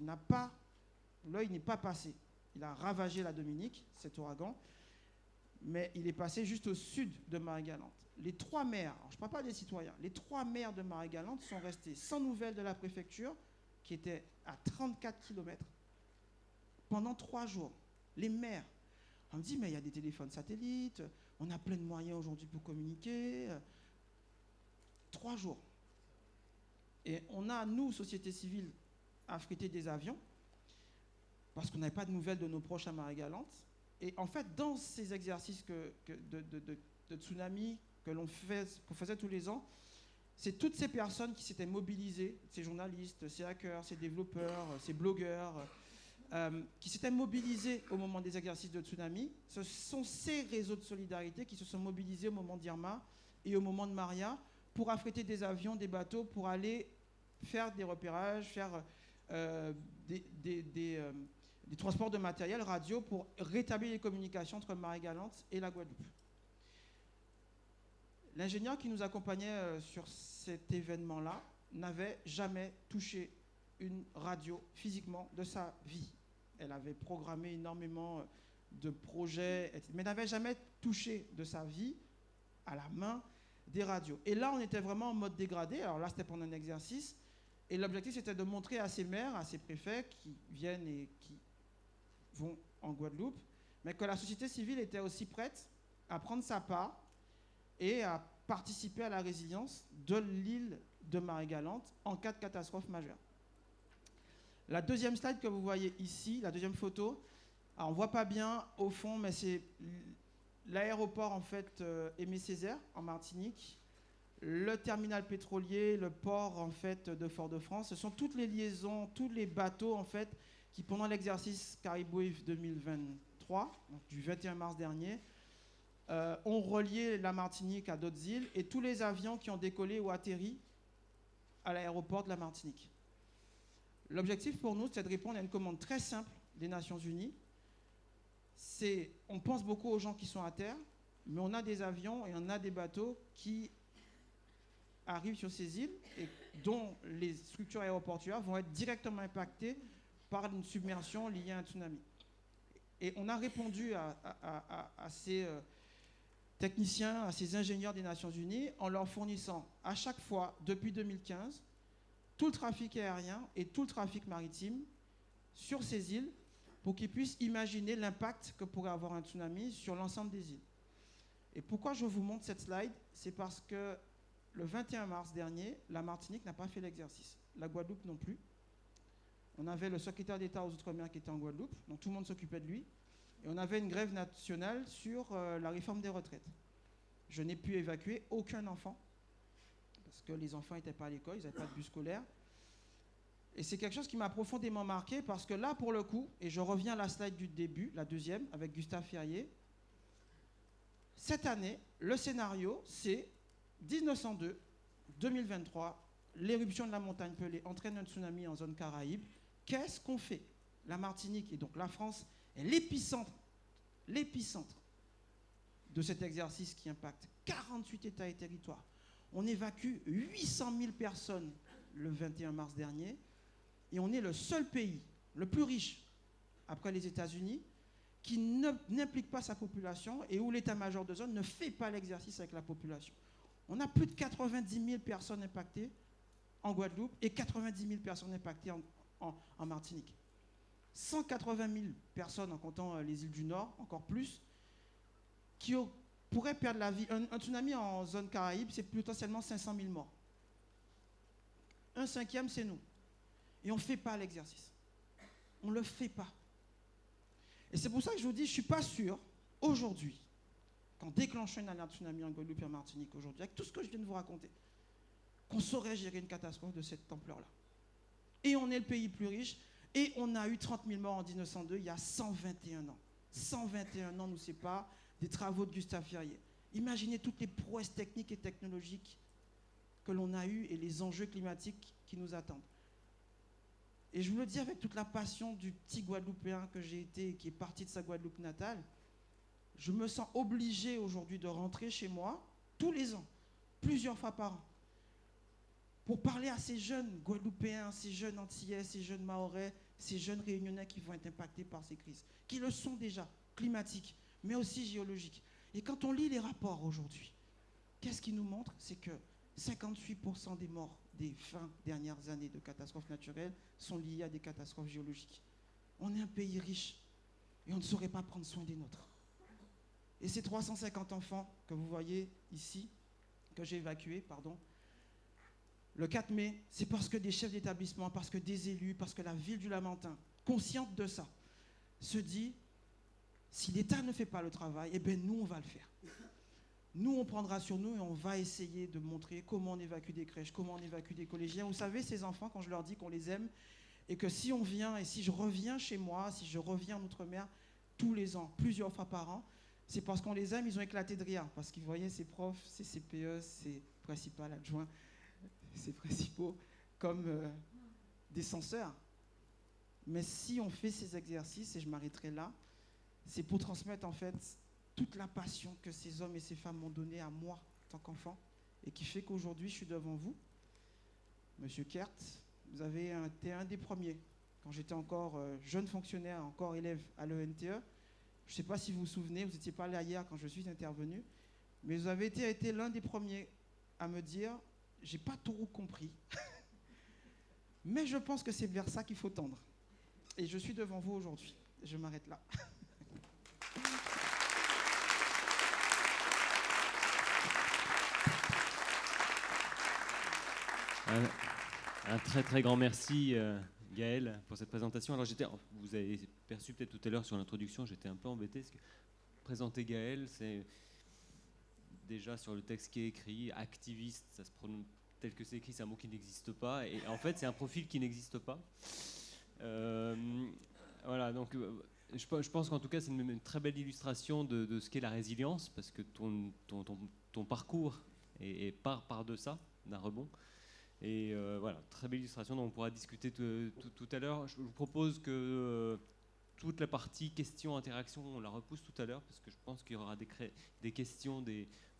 l'œil n'est pas passé. Il a ravagé la Dominique, cet ouragan, mais il est passé juste au sud de Marie-Galante. Les 3 maires, alors je ne parle pas des citoyens, les 3 maires de Marie-Galante sont restés sans nouvelles de la préfecture, qui était à 34 km, pendant 3 jours. Les maires. On me dit, mais il y a des téléphones satellites, on a plein de moyens aujourd'hui pour communiquer. 3 jours. Et on a, nous, société civile, affrété des avions, parce qu'on n'avait pas de nouvelles de nos proches à Marie-Galante. Et en fait, dans ces exercices de tsunami que l'on faisait tous les ans, c'est toutes ces personnes qui s'étaient mobilisées, ces journalistes, ces hackers, ces développeurs, ces blogueurs, qui s'étaient mobilisés au moment des exercices de tsunami. Ce sont ces réseaux de solidarité qui se sont mobilisés au moment d'Irma et au moment de Maria pour affréter des avions, des bateaux, pour aller faire des repérages, faire des transports de matériel radio pour rétablir les communications entre Marie-Galante et la Guadeloupe. L'ingénieur qui nous accompagnait sur cet événement-là n'avait jamais touché une radio physiquement de sa vie. Elle avait programmé énormément de projets, mais n'avait jamais touché de sa vie à la main des radios. Et là, on était vraiment en mode dégradé. Alors là, c'était pendant un exercice. Et l'objectif, c'était de montrer à ces maires, à ces préfets qui viennent et qui vont en Guadeloupe, mais que la société civile était aussi prête à prendre sa part et à participer à la résilience de l'île de Marie-Galante en cas de catastrophe majeure. La deuxième slide que vous voyez ici, la deuxième photo, alors on ne voit pas bien au fond, mais c'est l'aéroport en fait Aimé Césaire en Martinique, le terminal pétrolier, le port en fait de Fort-de-France. Ce sont toutes les liaisons, tous les bateaux en fait qui pendant l'exercice Caribouif 2023, donc du 21 mars dernier, ont relié la Martinique à d'autres îles et tous les avions qui ont décollé ou atterri à l'aéroport de la Martinique. L'objectif pour nous, c'est de répondre à une commande très simple des Nations Unies. On pense beaucoup aux gens qui sont à terre, mais on a des avions et on a des bateaux qui arrivent sur ces îles et dont les structures aéroportuaires vont être directement impactées par une submersion liée à un tsunami. Et on a répondu à ces techniciens, à ces ingénieurs des Nations Unies en leur fournissant à chaque fois, depuis 2015, tout le trafic aérien et tout le trafic maritime sur ces îles pour qu'ils puissent imaginer l'impact que pourrait avoir un tsunami sur l'ensemble des îles. Et pourquoi je vous montre cette slide? C'est parce que le 21 mars dernier, la Martinique n'a pas fait l'exercice. La Guadeloupe non plus. On avait le secrétaire d'État aux Outre-mer qui était en Guadeloupe, donc tout le monde s'occupait de lui. Et on avait une grève nationale sur la réforme des retraites. Je n'ai pu évacuer aucun enfant, parce que les enfants n'étaient pas à l'école, ils n'avaient pas de bus scolaire. Et c'est quelque chose qui m'a profondément marqué, parce que là, pour le coup, et je reviens à la slide du début, la deuxième, avec Gustave Ferrier, cette année, le scénario, c'est 1902, 2023, l'éruption de la montagne Pelée entraîne un tsunami en zone Caraïbe, Qu'est-ce qu'on fait? La Martinique et donc la France est l'épicentre de cet exercice qui impacte 48 États et territoires. On évacue 800 000 personnes le 21 mars dernier et on est le seul pays, le plus riche, après les États-Unis, qui n'implique pas sa population et où l'état-major de zone ne fait pas l'exercice avec la population. On a plus de 90 000 personnes impactées en Guadeloupe et 90 000 personnes impactées en Martinique. 180 000 personnes en comptant les îles du Nord, encore plus, qui pourraient perdre la vie. Un tsunami en zone Caraïbe, c'est potentiellement 500 000 morts. Un cinquième, c'est nous. Et on ne fait pas l'exercice. On ne le fait pas. Et c'est pour ça que je vous dis, je ne suis pas sûr, aujourd'hui, qu'en déclenchant une alerte tsunami en Guadeloupe et en Martinique aujourd'hui, avec tout ce que je viens de vous raconter, qu'on saurait gérer une catastrophe de cette ampleur-là. Et on est le pays le plus riche, et on a eu 30 000 morts en 1902, il y a 121 ans. 121 ans nous séparent des travaux de Gustave Ferrier. Imaginez toutes les prouesses techniques et technologiques que l'on a eues et les enjeux climatiques qui nous attendent. Et je vous le dis avec toute la passion du petit Guadeloupéen que j'ai été et qui est parti de sa Guadeloupe natale, je me sens obligé aujourd'hui de rentrer chez moi tous les ans, plusieurs fois par an, pour parler à ces jeunes Guadeloupéens, ces jeunes Antillais, ces jeunes Mahorais, ces jeunes Réunionnais qui vont être impactés par ces crises, qui le sont déjà, climatiques, mais aussi géologiques. Et quand on lit les rapports aujourd'hui, qu'est-ce qui nous montre? C'est que 58% des morts des 20 dernières années de catastrophes naturelles sont liées à des catastrophes géologiques. On est un pays riche et on ne saurait pas prendre soin des nôtres. Et ces 350 enfants que vous voyez ici, que j'ai évacués, le 4 mai, c'est parce que des chefs d'établissement, parce que des élus, parce que la ville du Lamentin, consciente de ça, se dit, si l'État ne fait pas le travail, eh bien nous, on va le faire. Nous, on prendra sur nous et on va essayer de montrer comment on évacue des crèches, comment on évacue des collégiens. Vous savez, ces enfants, quand je leur dis qu'on les aime, et que si on vient, et si je reviens chez moi, si je reviens en Outre-mer, tous les ans, plusieurs fois par an, c'est parce qu'on les aime, ils ont éclaté de rire. Parce qu'ils voyaient ces profs, ces CPE, ces principaux adjoints, ces principaux, comme des censeurs. Mais si on fait ces exercices, et je m'arrêterai là, c'est pour transmettre en fait toute la passion que ces hommes et ces femmes m'ont donnée à moi en tant qu'enfant, et qui fait qu'aujourd'hui je suis devant vous. Monsieur Kert, vous avez été un des premiers, quand j'étais encore jeune fonctionnaire, encore élève à l'ENTE. Je ne sais pas si vous vous souvenez, vous n'étiez pas là hier quand je suis intervenu, mais vous avez été l'un des premiers à me dire, j'ai pas tout compris, mais je pense que c'est vers ça qu'il faut tendre. Et je suis devant vous aujourd'hui. Je m'arrête là. Un très très grand merci Gaël pour cette présentation. Alors vous avez perçu peut-être tout à l'heure sur l'introduction, j'étais un peu embêté parce que présenter Gaël, c'est déjà sur le texte qui est écrit, activiste, ça se prononce tel que c'est écrit, c'est un mot qui n'existe pas, et en fait c'est un profil qui n'existe pas. Voilà, donc je pense qu'en tout cas c'est une très belle illustration de ce qu'est la résilience, parce que ton parcours part de ça, d'un rebond. Et voilà, très belle illustration dont on pourra discuter tout à l'heure. Je vous propose que toute la partie questions-interactions, on la repousse tout à l'heure, parce que je pense qu'il y aura des questions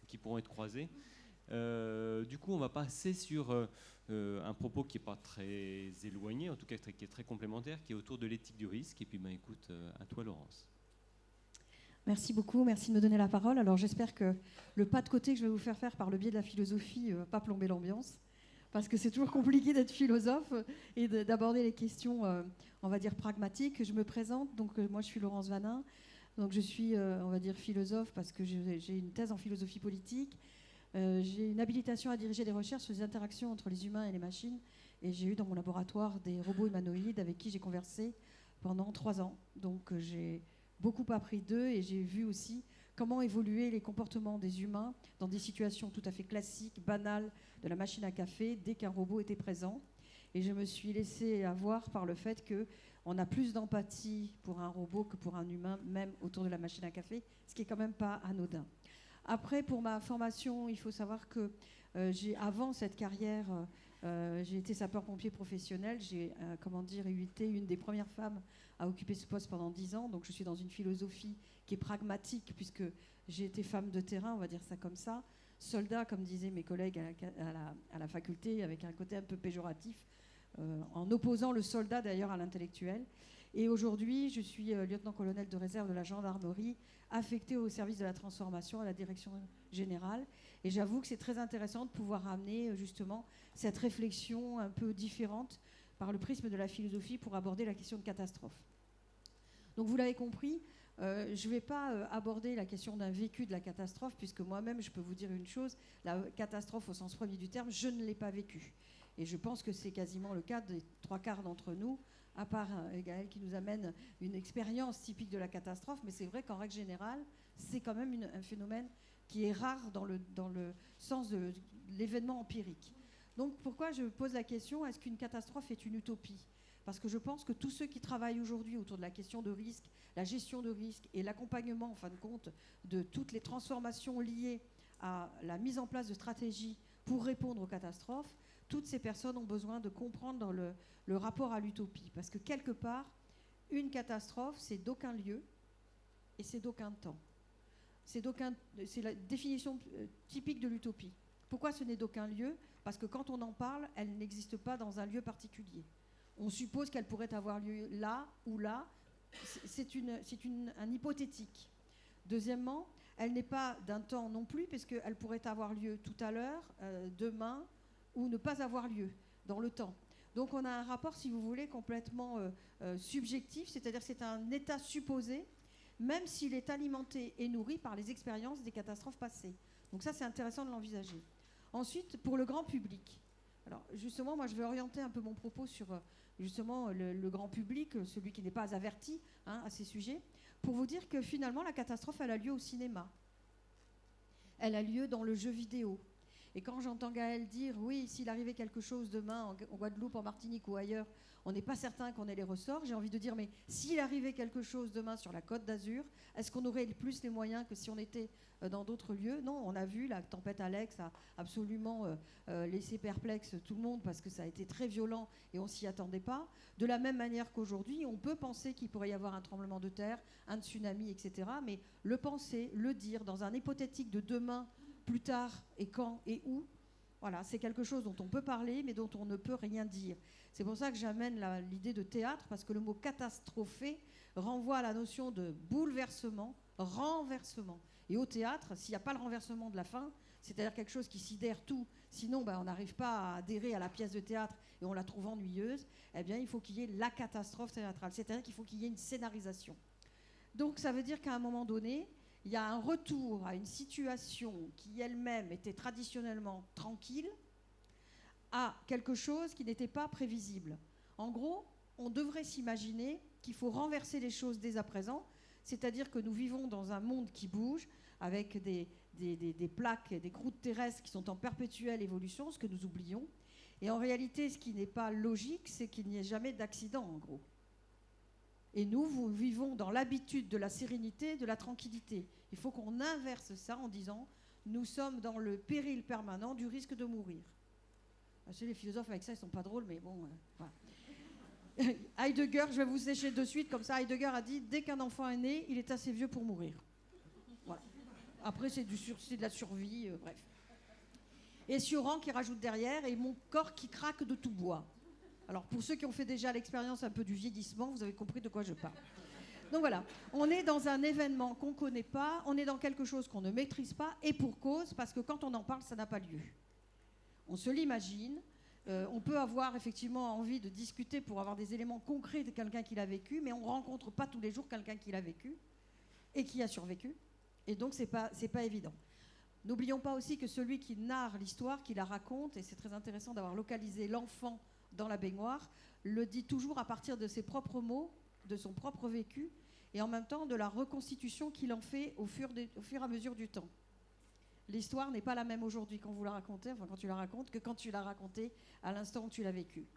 qui pourront être croisées. Du coup, on va passer sur un propos qui n'est pas très éloigné, en tout cas qui est très complémentaire, qui est autour de l'éthique du risque. Et puis, écoute, à toi, Laurence. Merci beaucoup, merci de me donner la parole. Alors, j'espère que le pas de côté que je vais vous faire par le biais de la philosophie ne va pas plomber l'ambiance, parce que c'est toujours compliqué d'être philosophe et d'aborder les questions, on va dire, pragmatiques. Je me présente, donc moi je suis Laurence Vanin, donc je suis, on va dire, philosophe parce que j'ai une thèse en philosophie politique. J'ai une habilitation à diriger des recherches sur les interactions entre les humains et les machines, et j'ai eu dans mon laboratoire des robots humanoïdes avec qui j'ai conversé pendant 3 ans. Donc j'ai beaucoup appris d'eux et j'ai vu aussi comment évoluer les comportements des humains dans des situations tout à fait classiques, banales, de la machine à café, dès qu'un robot était présent. Et je me suis laissée avoir par le fait qu'on a plus d'empathie pour un robot que pour un humain, même autour de la machine à café, ce qui est quand même pas anodin. Après, pour ma formation, il faut savoir que avant cette carrière J'ai été sapeur-pompier professionnel. J'ai, été une des premières femmes à occuper ce poste pendant 10 ans. Donc je suis dans une philosophie qui est pragmatique, puisque j'ai été femme de terrain, on va dire ça comme ça. Soldat, comme disaient mes collègues à la faculté, avec un côté un peu péjoratif, en opposant le soldat d'ailleurs à l'intellectuel. Et aujourd'hui, je suis lieutenant-colonel de réserve de la gendarmerie, affectée au service de la transformation à la direction générale. Et j'avoue que c'est très intéressant de pouvoir amener justement cette réflexion un peu différente par le prisme de la philosophie pour aborder la question de catastrophe. Donc vous l'avez compris, je ne vais pas aborder la question d'un vécu de la catastrophe, puisque moi-même, je peux vous dire une chose, la catastrophe au sens premier du terme, je ne l'ai pas vécue. Et je pense que c'est quasiment le cas des 3/4 d'entre nous, à part Gaël qui nous amène une expérience typique de la catastrophe, mais c'est vrai qu'en règle générale, c'est quand même un phénomène qui est rare dans le sens de l'événement empirique. Donc pourquoi je pose la question, est-ce qu'une catastrophe est une utopie ? Parce que je pense que tous ceux qui travaillent aujourd'hui autour de la question de risque, la gestion de risque et l'accompagnement, en fin de compte, de toutes les transformations liées à la mise en place de stratégies pour répondre aux catastrophes, toutes ces personnes ont besoin de comprendre le rapport à l'utopie. Parce que quelque part, une catastrophe, c'est d'aucun lieu et c'est d'aucun temps. C'est la définition typique de l'utopie. Pourquoi ce n'est d'aucun lieu ? Parce que quand on en parle, elle n'existe pas dans un lieu particulier. On suppose qu'elle pourrait avoir lieu là ou là. C'est un hypothétique. Deuxièmement, elle n'est pas d'un temps non plus, puisqu'elle pourrait avoir lieu tout à l'heure, demain, ou ne pas avoir lieu dans le temps. Donc on a un rapport, si vous voulez, complètement subjectif, c'est-à-dire que c'est un état supposé, même s'il est alimenté et nourri par les expériences des catastrophes passées. Donc ça, c'est intéressant de l'envisager. Ensuite, pour le grand public. Alors justement, moi je vais orienter un peu mon propos sur justement le grand public, celui qui n'est pas averti à ces sujets, pour vous dire que finalement la catastrophe, elle a lieu au cinéma. Elle a lieu dans le jeu vidéo. Et quand j'entends Gaël dire, oui, s'il arrivait quelque chose demain en Guadeloupe, en Martinique ou ailleurs, on n'est pas certain qu'on ait les ressorts, j'ai envie de dire, mais s'il arrivait quelque chose demain sur la Côte d'Azur, est-ce qu'on aurait plus les moyens que si on était dans d'autres lieux ? Non, on a vu, la tempête Alex a absolument laissé perplexe tout le monde parce que ça a été très violent et on ne s'y attendait pas. De la même manière qu'aujourd'hui, on peut penser qu'il pourrait y avoir un tremblement de terre, un tsunami, etc. Mais le penser, le dire, dans un hypothétique de demain, plus tard, et quand, et où, voilà, c'est quelque chose dont on peut parler, mais dont on ne peut rien dire. C'est pour ça que j'amène l'idée de théâtre, parce que le mot catastropher renvoie à la notion de bouleversement, renversement. Et au théâtre, s'il n'y a pas le renversement de la fin, c'est-à-dire quelque chose qui sidère tout, sinon on n'arrive pas à adhérer à la pièce de théâtre et on la trouve ennuyeuse, eh bien il faut qu'il y ait la catastrophe théâtrale, c'est-à-dire qu'il faut qu'il y ait une scénarisation. Donc ça veut dire qu'à un moment donné, il y a un retour à une situation qui elle-même était traditionnellement tranquille à quelque chose qui n'était pas prévisible. En gros, on devrait s'imaginer qu'il faut renverser les choses dès à présent, c'est-à-dire que nous vivons dans un monde qui bouge, avec des plaques, des croûtes terrestres qui sont en perpétuelle évolution, ce que nous oublions. Et en réalité, ce qui n'est pas logique, c'est qu'il n'y ait jamais d'accident, en gros. Et nous vivons dans l'habitude de la sérénité, de la tranquillité. Il faut qu'on inverse ça en disant « nous sommes dans le péril permanent du risque de mourir ». Les philosophes avec ça, ils ne sont pas drôles, mais bon, voilà. Heidegger, je vais vous sécher de suite, comme ça, Heidegger a dit « dès qu'un enfant est né, il est assez vieux pour mourir ». Voilà. Après, c'est de la survie, bref. Et Sioran qui rajoute derrière « et mon corps qui craque de tout bois ». Alors, pour ceux qui ont fait déjà l'expérience un peu du vieillissement, vous avez compris de quoi je parle. Donc voilà, on est dans un événement qu'on ne connaît pas, on est dans quelque chose qu'on ne maîtrise pas, et pour cause, parce que quand on en parle, ça n'a pas lieu. On se l'imagine, on peut avoir effectivement envie de discuter pour avoir des éléments concrets de quelqu'un qui l'a vécu, mais on ne rencontre pas tous les jours quelqu'un qui l'a vécu et qui a survécu, et donc c'est pas évident. N'oublions pas aussi que celui qui narre l'histoire, qui la raconte, et c'est très intéressant d'avoir localisé l'enfant dans la baignoire, le dit toujours à partir de ses propres mots, de son propre vécu, et en même temps de la reconstitution qu'il en fait au fur et à mesure du temps. L'histoire n'est pas la même aujourd'hui quand vous la racontez, enfin quand tu la racontes, que quand tu l'as racontée à l'instant où tu l'as vécu.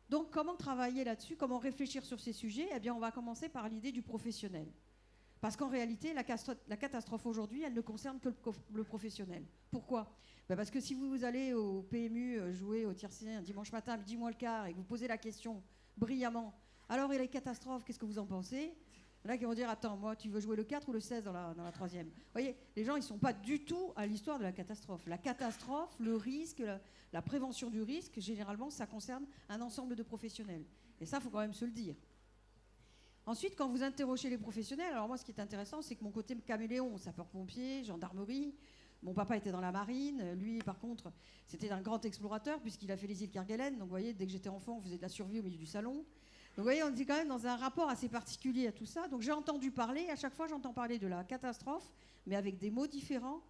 Donc comment travailler là-dessus, comment réfléchir sur ces sujets ? Eh bien on va commencer par l'idée du professionnel. Parce qu'en réalité, la catastrophe aujourd'hui, elle ne concerne que le professionnel. Pourquoi ? Parce que si vous allez au PMU jouer au tiercé un dimanche matin à midi moins le quart et que vous posez la question brillamment, alors il y a les catastrophes, qu'est-ce que vous en pensez ? Il y en a qui vont dire, attends, moi, tu veux jouer le 4 ou le 16 dans la troisième ? Vous voyez, les gens, ils ne sont pas du tout à l'histoire de la catastrophe. La catastrophe, le risque, la prévention du risque, généralement, ça concerne un ensemble de professionnels. Et ça, il faut quand même se le dire. Ensuite, quand vous interrogez les professionnels, alors moi, ce qui est intéressant, c'est que mon côté caméléon, sapeur-pompier, gendarmerie, mon papa était dans la marine, lui, par contre, c'était un grand explorateur, puisqu'il a fait les îles Kerguelen. Donc, vous voyez, dès que j'étais enfant, on faisait de la survie au milieu du salon. Donc, vous voyez, on est quand même dans un rapport assez particulier à tout ça. Donc, j'ai entendu parler, à chaque fois, j'entends parler de la catastrophe, mais avec des mots différents,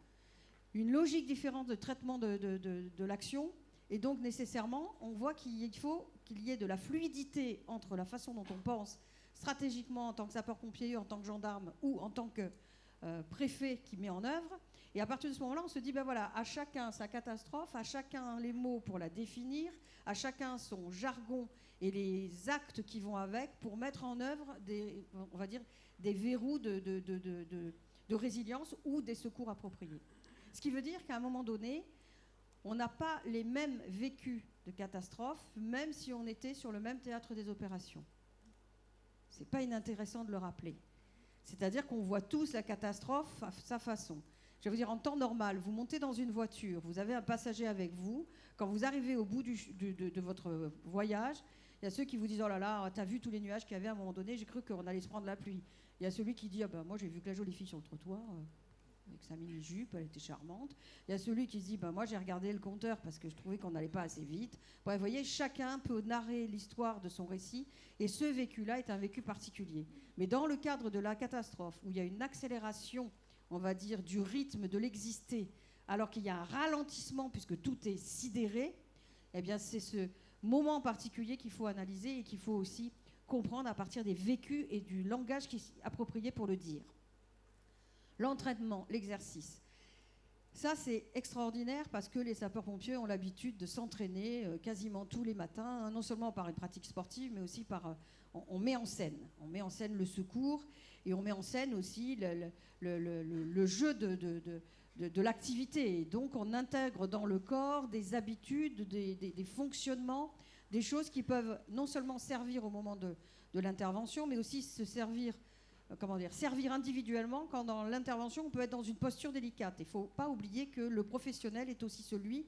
une logique différente de traitement de l'action. Et donc, nécessairement, on voit qu'il faut qu'il y ait de la fluidité entre la façon dont on pense stratégiquement en tant que sapeur-pompier, en tant que gendarme ou en tant que préfet qui met en œuvre. Et à partir de ce moment-là, on se dit, ben voilà, à chacun sa catastrophe, à chacun les mots pour la définir, à chacun son jargon et les actes qui vont avec pour mettre en œuvre on va dire, des verrous de résilience ou des secours appropriés. Ce qui veut dire qu'à un moment donné, on n'a pas les mêmes vécus de catastrophe, même si on était sur le même théâtre des opérations. Ce n'est pas inintéressant de le rappeler. C'est-à-dire qu'on voit tous la catastrophe à sa façon. Je vais vous dire, en temps normal, vous montez dans une voiture, vous avez un passager avec vous. Quand vous arrivez au bout de votre voyage, il y a ceux qui vous disent « Oh là là, t'as vu tous les nuages qu'il y avait à un moment donné, j'ai cru qu'on allait se prendre la pluie. » Il y a celui qui dit « Ah ben moi j'ai vu que la jolie fille sur le trottoir, avec sa mini-jupe, elle était charmante. » Il y a celui qui se dit « Ben moi j'ai regardé le compteur parce que je trouvais qu'on n'allait pas assez vite. » Bref, vous voyez, chacun peut narrer l'histoire de son récit et ce vécu-là est un vécu particulier. Mais dans le cadre de la catastrophe, où il y a une accélération, on va dire, du rythme de l'exister, alors qu'il y a un ralentissement puisque tout est sidéré, eh bien c'est ce moment particulier qu'il faut analyser et qu'il faut aussi comprendre à partir des vécus et du langage qui est approprié pour le dire. L'entraînement, l'exercice. Ça, c'est extraordinaire parce que les sapeurs-pompiers ont l'habitude de s'entraîner quasiment tous les matins, hein, non seulement par une pratique sportive, mais aussi par... on met en scène. On met en scène le secours et on met en scène aussi le jeu de l'activité. Et donc, on intègre dans le corps des habitudes, des fonctionnements, des choses qui peuvent non seulement servir au moment de l'intervention, mais aussi se servir... servir individuellement quand dans l'intervention, on peut être dans une posture délicate. Il ne faut pas oublier que le professionnel est aussi celui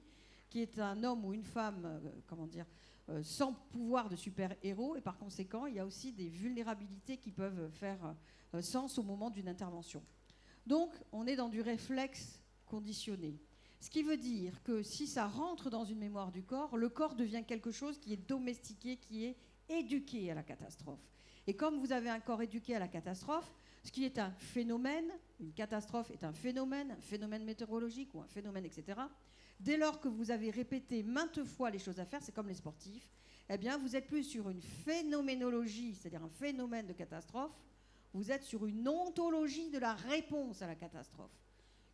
qui est un homme ou une femme, sans pouvoir de super-héros. Et par conséquent, il y a aussi des vulnérabilités qui peuvent faire sens au moment d'une intervention. Donc, on est dans du réflexe conditionné. Ce qui veut dire que si ça rentre dans une mémoire du corps, le corps devient quelque chose qui est domestiqué, qui est éduqué à la catastrophe. Et comme vous avez un corps éduqué à la catastrophe, ce qui est un phénomène, une catastrophe est un phénomène météorologique ou un phénomène, etc. Dès lors que vous avez répété maintes fois les choses à faire, c'est comme les sportifs, eh bien vous êtes plus sur une phénoménologie, c'est-à-dire un phénomène de catastrophe, vous êtes sur une ontologie de la réponse à la catastrophe.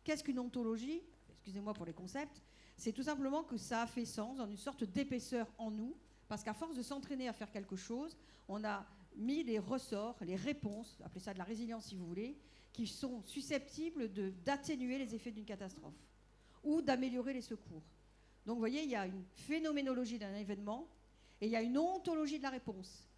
Qu'est-ce qu'une ontologie ? Excusez-moi pour les concepts. C'est tout simplement que ça a fait sens dans une sorte d'épaisseur en nous, parce qu'à force de s'entraîner à faire quelque chose, on a mis les ressorts, les réponses, appelez ça de la résilience si vous voulez, qui sont susceptibles d'atténuer les effets d'une catastrophe ou d'améliorer les secours. Donc vous voyez, il y a une phénoménologie d'un événement et il y a une ontologie de la réponse.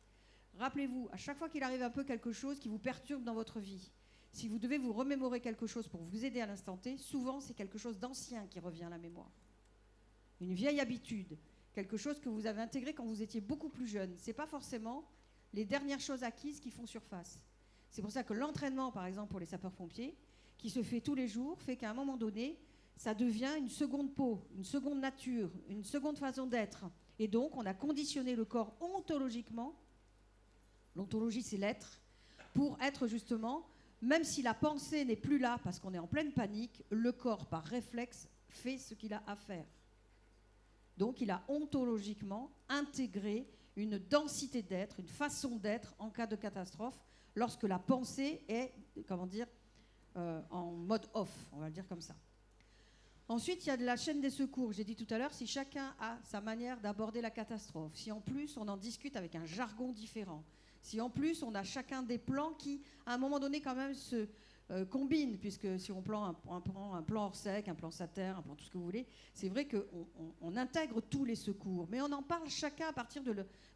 Rappelez-vous, à chaque fois qu'il arrive un peu quelque chose qui vous perturbe dans votre vie, si vous devez vous remémorer quelque chose pour vous aider à l'instant T, souvent c'est quelque chose d'ancien qui revient à la mémoire. Une vieille habitude, quelque chose que vous avez intégré quand vous étiez beaucoup plus jeune. Ce n'est pas forcément les dernières choses acquises qui font surface. C'est pour ça que l'entraînement, par exemple, pour les sapeurs-pompiers, qui se fait tous les jours, fait qu'à un moment donné, ça devient une seconde peau, une seconde nature, une seconde façon d'être. Et donc, on a conditionné le corps ontologiquement, l'ontologie, c'est l'être, pour être justement, même si la pensée n'est plus là parce qu'on est en pleine panique, le corps, par réflexe, fait ce qu'il a à faire. Donc, il a ontologiquement intégré une densité d'être, une façon d'être en cas de catastrophe, lorsque la pensée est, en mode off, on va le dire comme ça. Ensuite, il y a de la chaîne des secours. J'ai dit tout à l'heure, si chacun a sa manière d'aborder la catastrophe, si en plus on en discute avec un jargon différent, Si en plus on a chacun des plans qui, à un moment donné, quand même se combinent, puisque si on prend un plan Orsec, un plan Sater, un plan tout ce que vous voulez, c'est vrai qu'on intègre tous les secours, mais on en parle chacun à partir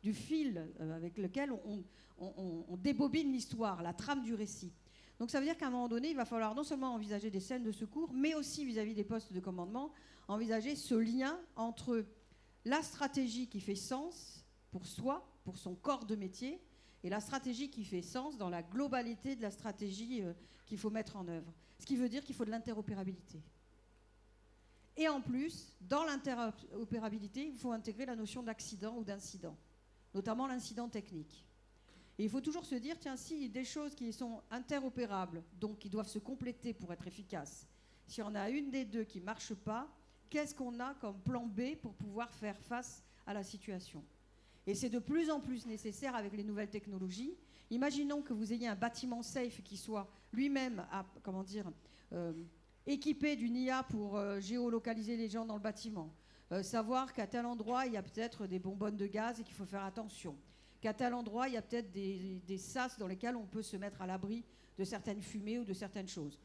du fil avec lequel on débobine l'histoire, la trame du récit. Donc ça veut dire qu'à un moment donné, il va falloir non seulement envisager des scènes de secours, mais aussi vis-à-vis des postes de commandement, envisager ce lien entre la stratégie qui fait sens pour soi, pour son corps de métier, et la stratégie qui fait sens dans la globalité de la stratégie qu'il faut mettre en œuvre. Ce qui veut dire qu'il faut de l'interopérabilité. Et en plus, dans l'interopérabilité, il faut intégrer la notion d'accident ou d'incident, notamment l'incident technique. Et il faut toujours se dire, tiens, si des choses qui sont interopérables, donc qui doivent se compléter pour être efficaces, si on a une des deux qui ne marche pas, qu'est-ce qu'on a comme plan B pour pouvoir faire face à la situation ? Et c'est de plus en plus nécessaire avec les nouvelles technologies. Imaginons que vous ayez un bâtiment safe qui soit lui-même, équipé d'une IA pour géolocaliser les gens dans le bâtiment. Savoir qu'à tel endroit, il y a peut-être des bonbonnes de gaz et qu'il faut faire attention. Qu'à tel endroit, il y a peut-être des sas dans lesquels on peut se mettre à l'abri de certaines fumées ou de certaines choses.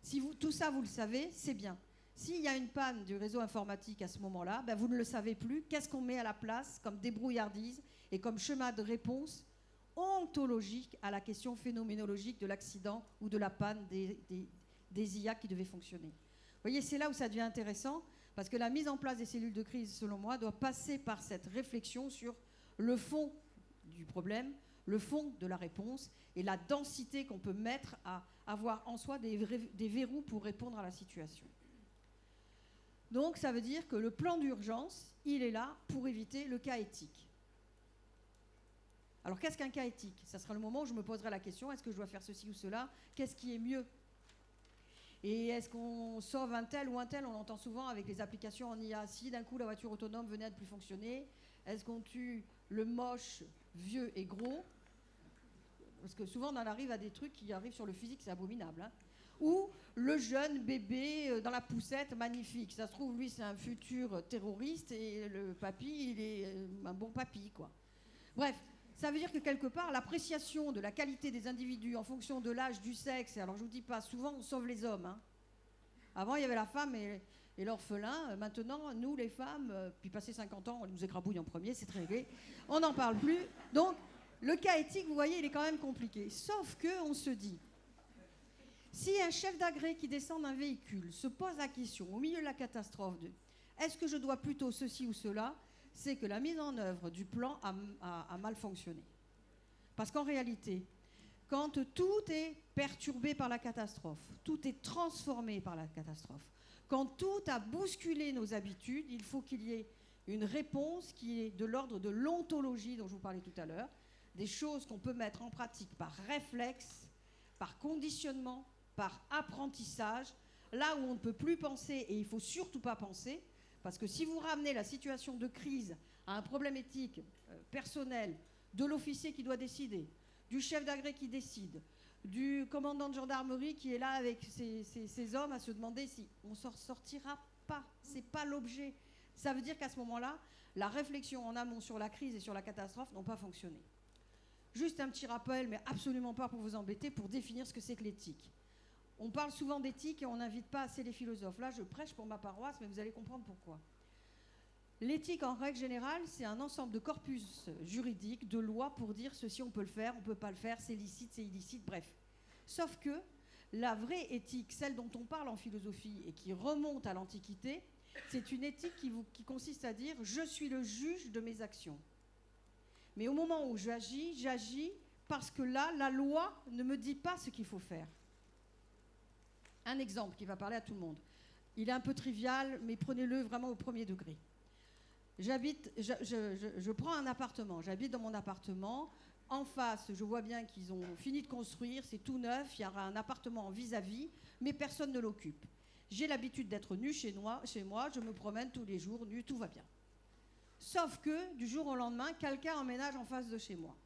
Si tout ça, vous le savez, c'est bien. S'il y a une panne du réseau informatique à ce moment-là, ben vous ne le savez plus. Qu'est-ce qu'on met à la place comme débrouillardise et comme chemin de réponse ontologique à la question phénoménologique de l'accident ou de la panne des IA qui devaient fonctionner ? Vous voyez, c'est là où ça devient intéressant, parce que la mise en place des cellules de crise, selon moi, doit passer par cette réflexion sur le fond du problème, le fond de la réponse et la densité qu'on peut mettre à avoir en soi des verrous pour répondre à la situation. Donc ça veut dire que le plan d'urgence, il est là pour éviter le cas éthique. Alors qu'est-ce qu'un cas éthique ? Ça sera le moment où je me poserai la question, est-ce que je dois faire ceci ou cela ? Qu'est-ce qui est mieux ? Et est-ce qu'on sauve un tel ou un tel ? On l'entend souvent avec les applications en IA. Si d'un coup la voiture autonome venait à ne plus fonctionner, est-ce qu'on tue le moche, vieux et gros ? Parce que souvent on en arrive à des trucs qui arrivent sur le physique, c'est abominable. Hein. Ou le jeune bébé dans la poussette, magnifique. Ça se trouve, lui, c'est un futur terroriste et le papy, il est un bon papy, quoi. Bref, ça veut dire que quelque part, l'appréciation de la qualité des individus en fonction de l'âge, du sexe, et alors je vous dis pas, souvent on sauve les hommes. Hein. Avant, il y avait la femme et l'orphelin. Maintenant, nous, les femmes, puis passé 50 ans, on nous écrabouille en premier, c'est très réglé. On n'en parle plus. Donc, le cas éthique, vous voyez, il est quand même compliqué. Sauf qu'on se dit, si un chef d'agré qui descend d'un véhicule se pose la question au milieu de la catastrophe de est-ce que je dois plutôt ceci ou cela, c'est que la mise en œuvre du plan a mal fonctionné. Parce qu'en réalité, quand tout est perturbé par la catastrophe, tout est transformé par la catastrophe, quand tout a bousculé nos habitudes, il faut qu'il y ait une réponse qui est de l'ordre de l'ontologie dont je vous parlais tout à l'heure, des choses qu'on peut mettre en pratique par réflexe, par conditionnement, par apprentissage, là où on ne peut plus penser, et il ne faut surtout pas penser, parce que si vous ramenez la situation de crise à un problème éthique personnel, de l'officier qui doit décider, du chef d'agré qui décide, du commandant de gendarmerie qui est là avec ses hommes à se demander si on ne s'en sortira pas, ce n'est pas l'objet. Ça veut dire qu'à ce moment-là, la réflexion en amont sur la crise et sur la catastrophe n'ont pas fonctionné. Juste un petit rappel, mais absolument pas pour vous embêter, pour définir ce que c'est que l'éthique. On parle souvent d'éthique et on n'invite pas assez les philosophes. Là, je prêche pour ma paroisse, mais vous allez comprendre pourquoi. L'éthique, en règle générale, c'est un ensemble de corpus juridiques, de lois pour dire ceci, on peut le faire, on ne peut pas le faire, c'est licite, c'est illicite, bref. Sauf que la vraie éthique, celle dont on parle en philosophie et qui remonte à l'Antiquité, c'est une éthique qui consiste à dire « je suis le juge de mes actions ». Mais au moment où j'agis parce que là, la loi ne me dit pas ce qu'il faut faire. Un exemple qui va parler à tout le monde. Il est un peu trivial, mais prenez-le vraiment au premier degré. Je prends un appartement, j'habite dans mon appartement. En face, je vois bien qu'ils ont fini de construire, c'est tout neuf, il y aura un appartement vis-à-vis, mais personne ne l'occupe. J'ai l'habitude d'être nue chez moi, je me promène tous les jours, nue, tout va bien. Sauf que, du jour au lendemain, quelqu'un emménage en face de chez moi.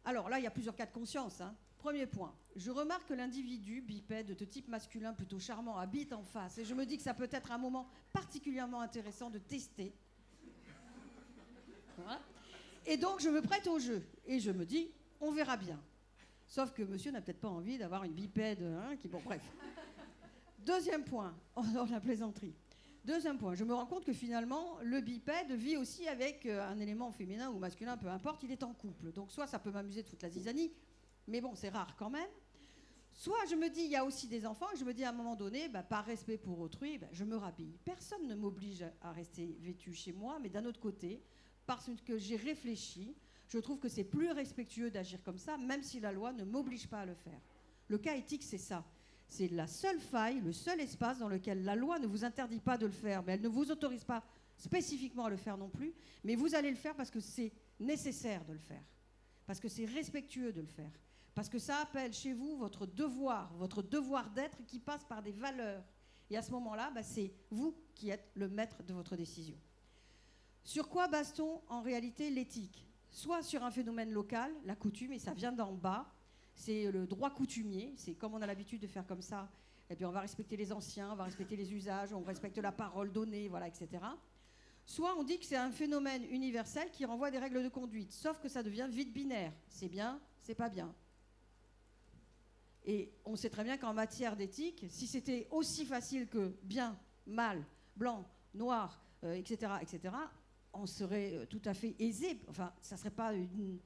Alors là, il y a plusieurs cas de conscience. Hein. Premier point, je remarque que l'individu bipède de type masculin plutôt charmant habite en face et je me dis que ça peut être un moment particulièrement intéressant de tester. Voilà. Et donc, je me prête au jeu. Et je me dis, on verra bien. Sauf que monsieur n'a peut-être pas envie d'avoir une bipède, qui... Bon, bref. Deuxième point, dans la plaisanterie. Deuxième point, je me rends compte que finalement, le bipède vit aussi avec un élément féminin ou masculin, peu importe, il est en couple. Donc soit ça peut m'amuser de toute la zizanie, mais bon, c'est rare quand même. Soit je me dis, il y a aussi des enfants, et je me dis à un moment donné, par respect pour autrui, je me rhabille. Personne ne m'oblige à rester vêtue chez moi, mais d'un autre côté, parce que j'ai réfléchi, je trouve que c'est plus respectueux d'agir comme ça, même si la loi ne m'oblige pas à le faire. Le cas éthique, c'est ça. C'est la seule faille, le seul espace dans lequel la loi ne vous interdit pas de le faire, mais elle ne vous autorise pas spécifiquement à le faire non plus, mais vous allez le faire parce que c'est nécessaire de le faire, parce que c'est respectueux de le faire, parce que ça appelle chez vous votre devoir d'être qui passe par des valeurs. Et à ce moment-là, c'est vous qui êtes le maître de votre décision. Sur quoi base-t-on en réalité l'éthique ? Soit sur un phénomène local, la coutume, et ça vient d'en bas, c'est le droit coutumier, c'est comme on a l'habitude de faire comme ça, et puis on va respecter les anciens, on va respecter les usages, on respecte la parole donnée, voilà, etc. Soit on dit que c'est un phénomène universel qui renvoie à des règles de conduite, sauf que ça devient vite binaire, c'est bien, c'est pas bien. Et on sait très bien qu'en matière d'éthique, si c'était aussi facile que bien, mal, blanc, noir, etc., etc., on serait tout à fait aisé, enfin, ça ne serait pas une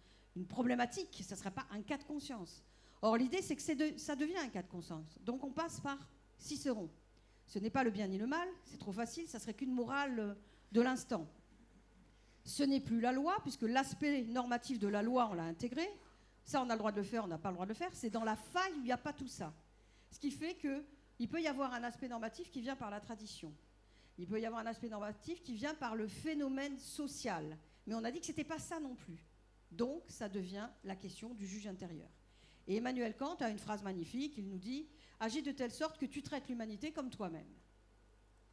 problématique, ça ne serait pas un cas de conscience. Or, l'idée, c'est que ça devient un cas de conscience. Donc, on passe par Cicéron. Ce n'est pas le bien ni le mal, c'est trop facile, ça serait qu'une morale de l'instant. Ce n'est plus la loi, puisque l'aspect normatif de la loi, on l'a intégré. Ça, on a le droit de le faire, on n'a pas le droit de le faire. C'est dans la faille où il n'y a pas tout ça. Ce qui fait qu'il peut y avoir un aspect normatif qui vient par la tradition. Il peut y avoir un aspect normatif qui vient par le phénomène social. Mais on a dit que ce n'était pas ça non plus. Donc, ça devient la question du juge intérieur. Et Emmanuel Kant a une phrase magnifique, il nous dit « Agis de telle sorte que tu traites l'humanité comme toi-même ».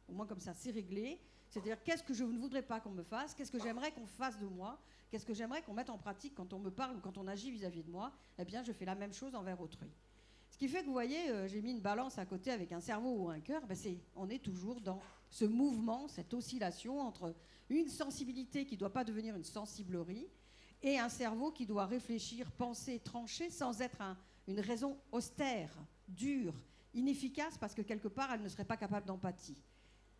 Au moins comme ça, c'est réglé. C'est-à-dire, qu'est-ce que je ne voudrais pas qu'on me fasse ? Qu'est-ce que j'aimerais qu'on fasse de moi ? Qu'est-ce que j'aimerais qu'on mette en pratique quand on me parle ou quand on agit vis-à-vis de moi ? Eh bien, je fais la même chose envers autrui. Ce qui fait que, vous voyez, j'ai mis une balance à côté avec un cerveau ou un cœur. On est toujours dans ce mouvement, cette oscillation entre une sensibilité qui ne doit pas devenir une sensiblerie et un cerveau qui doit réfléchir, penser, trancher sans être une raison austère, dure, inefficace parce que quelque part elle ne serait pas capable d'empathie.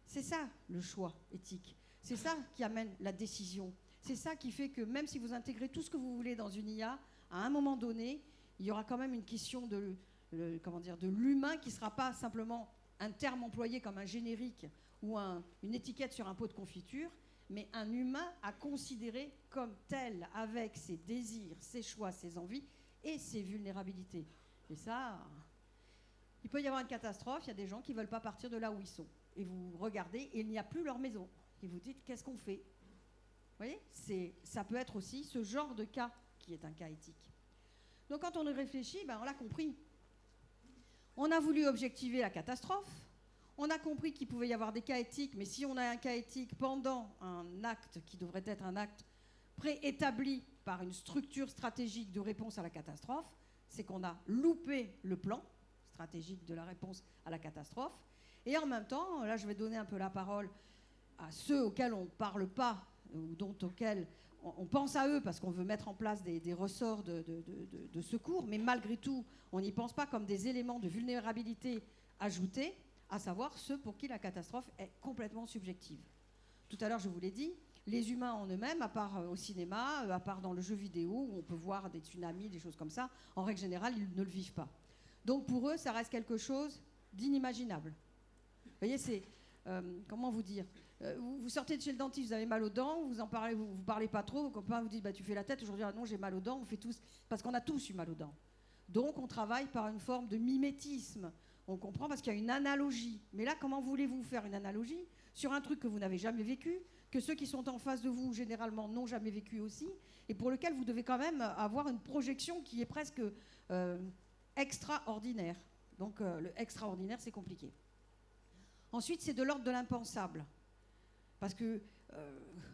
C'est ça le choix éthique. C'est ça qui amène la décision. C'est ça qui fait que même si vous intégrez tout ce que vous voulez dans une IA, à un moment donné, il y aura quand même une question de l'humain qui ne sera pas simplement un terme employé comme un générique ou une étiquette sur un pot de confiture, mais un humain à considérer comme tel, avec ses désirs, ses choix, ses envies et ses vulnérabilités. Et ça, il peut y avoir une catastrophe, il y a des gens qui ne veulent pas partir de là où ils sont. Et vous regardez, et il n'y a plus leur maison. Et vous dites, qu'est-ce qu'on fait ? Vous voyez ? Ça peut être aussi ce genre de cas qui est un cas éthique. Donc quand on y réfléchit, on l'a compris. On a voulu objectiver la catastrophe. On a compris qu'il pouvait y avoir des cas éthiques, mais si on a un cas éthique pendant un acte qui devrait être un acte préétabli par une structure stratégique de réponse à la catastrophe, c'est qu'on a loupé le plan stratégique de la réponse à la catastrophe. Et en même temps, là je vais donner un peu la parole à ceux auxquels on ne parle pas, ou auxquels on pense à eux parce qu'on veut mettre en place des ressorts de secours, mais malgré tout, on n'y pense pas comme des éléments de vulnérabilité ajoutés, à savoir ceux pour qui la catastrophe est complètement subjective. Tout à l'heure, je vous l'ai dit, les humains en eux-mêmes, à part au cinéma, à part dans le jeu vidéo, où on peut voir des tsunamis, des choses comme ça, en règle générale, ils ne le vivent pas. Donc pour eux, ça reste quelque chose d'inimaginable. Vous voyez, c'est... comment vous dire ? Vous sortez de chez le dentiste, vous avez mal aux dents, vous parlez pas trop, vos copains vous disent tu fais la tête, aujourd'hui non j'ai mal aux dents, on fait tous, parce qu'on a tous eu mal aux dents. Donc on travaille par une forme de mimétisme, on comprend parce qu'il y a une analogie. Mais là, comment voulez-vous faire une analogie sur un truc que vous n'avez jamais vécu, que ceux qui sont en face de vous généralement n'ont jamais vécu aussi, et pour lequel vous devez quand même avoir une projection qui est presque extraordinaire. Donc le extraordinaire, c'est compliqué. Ensuite, c'est de l'ordre de l'impensable. Parce que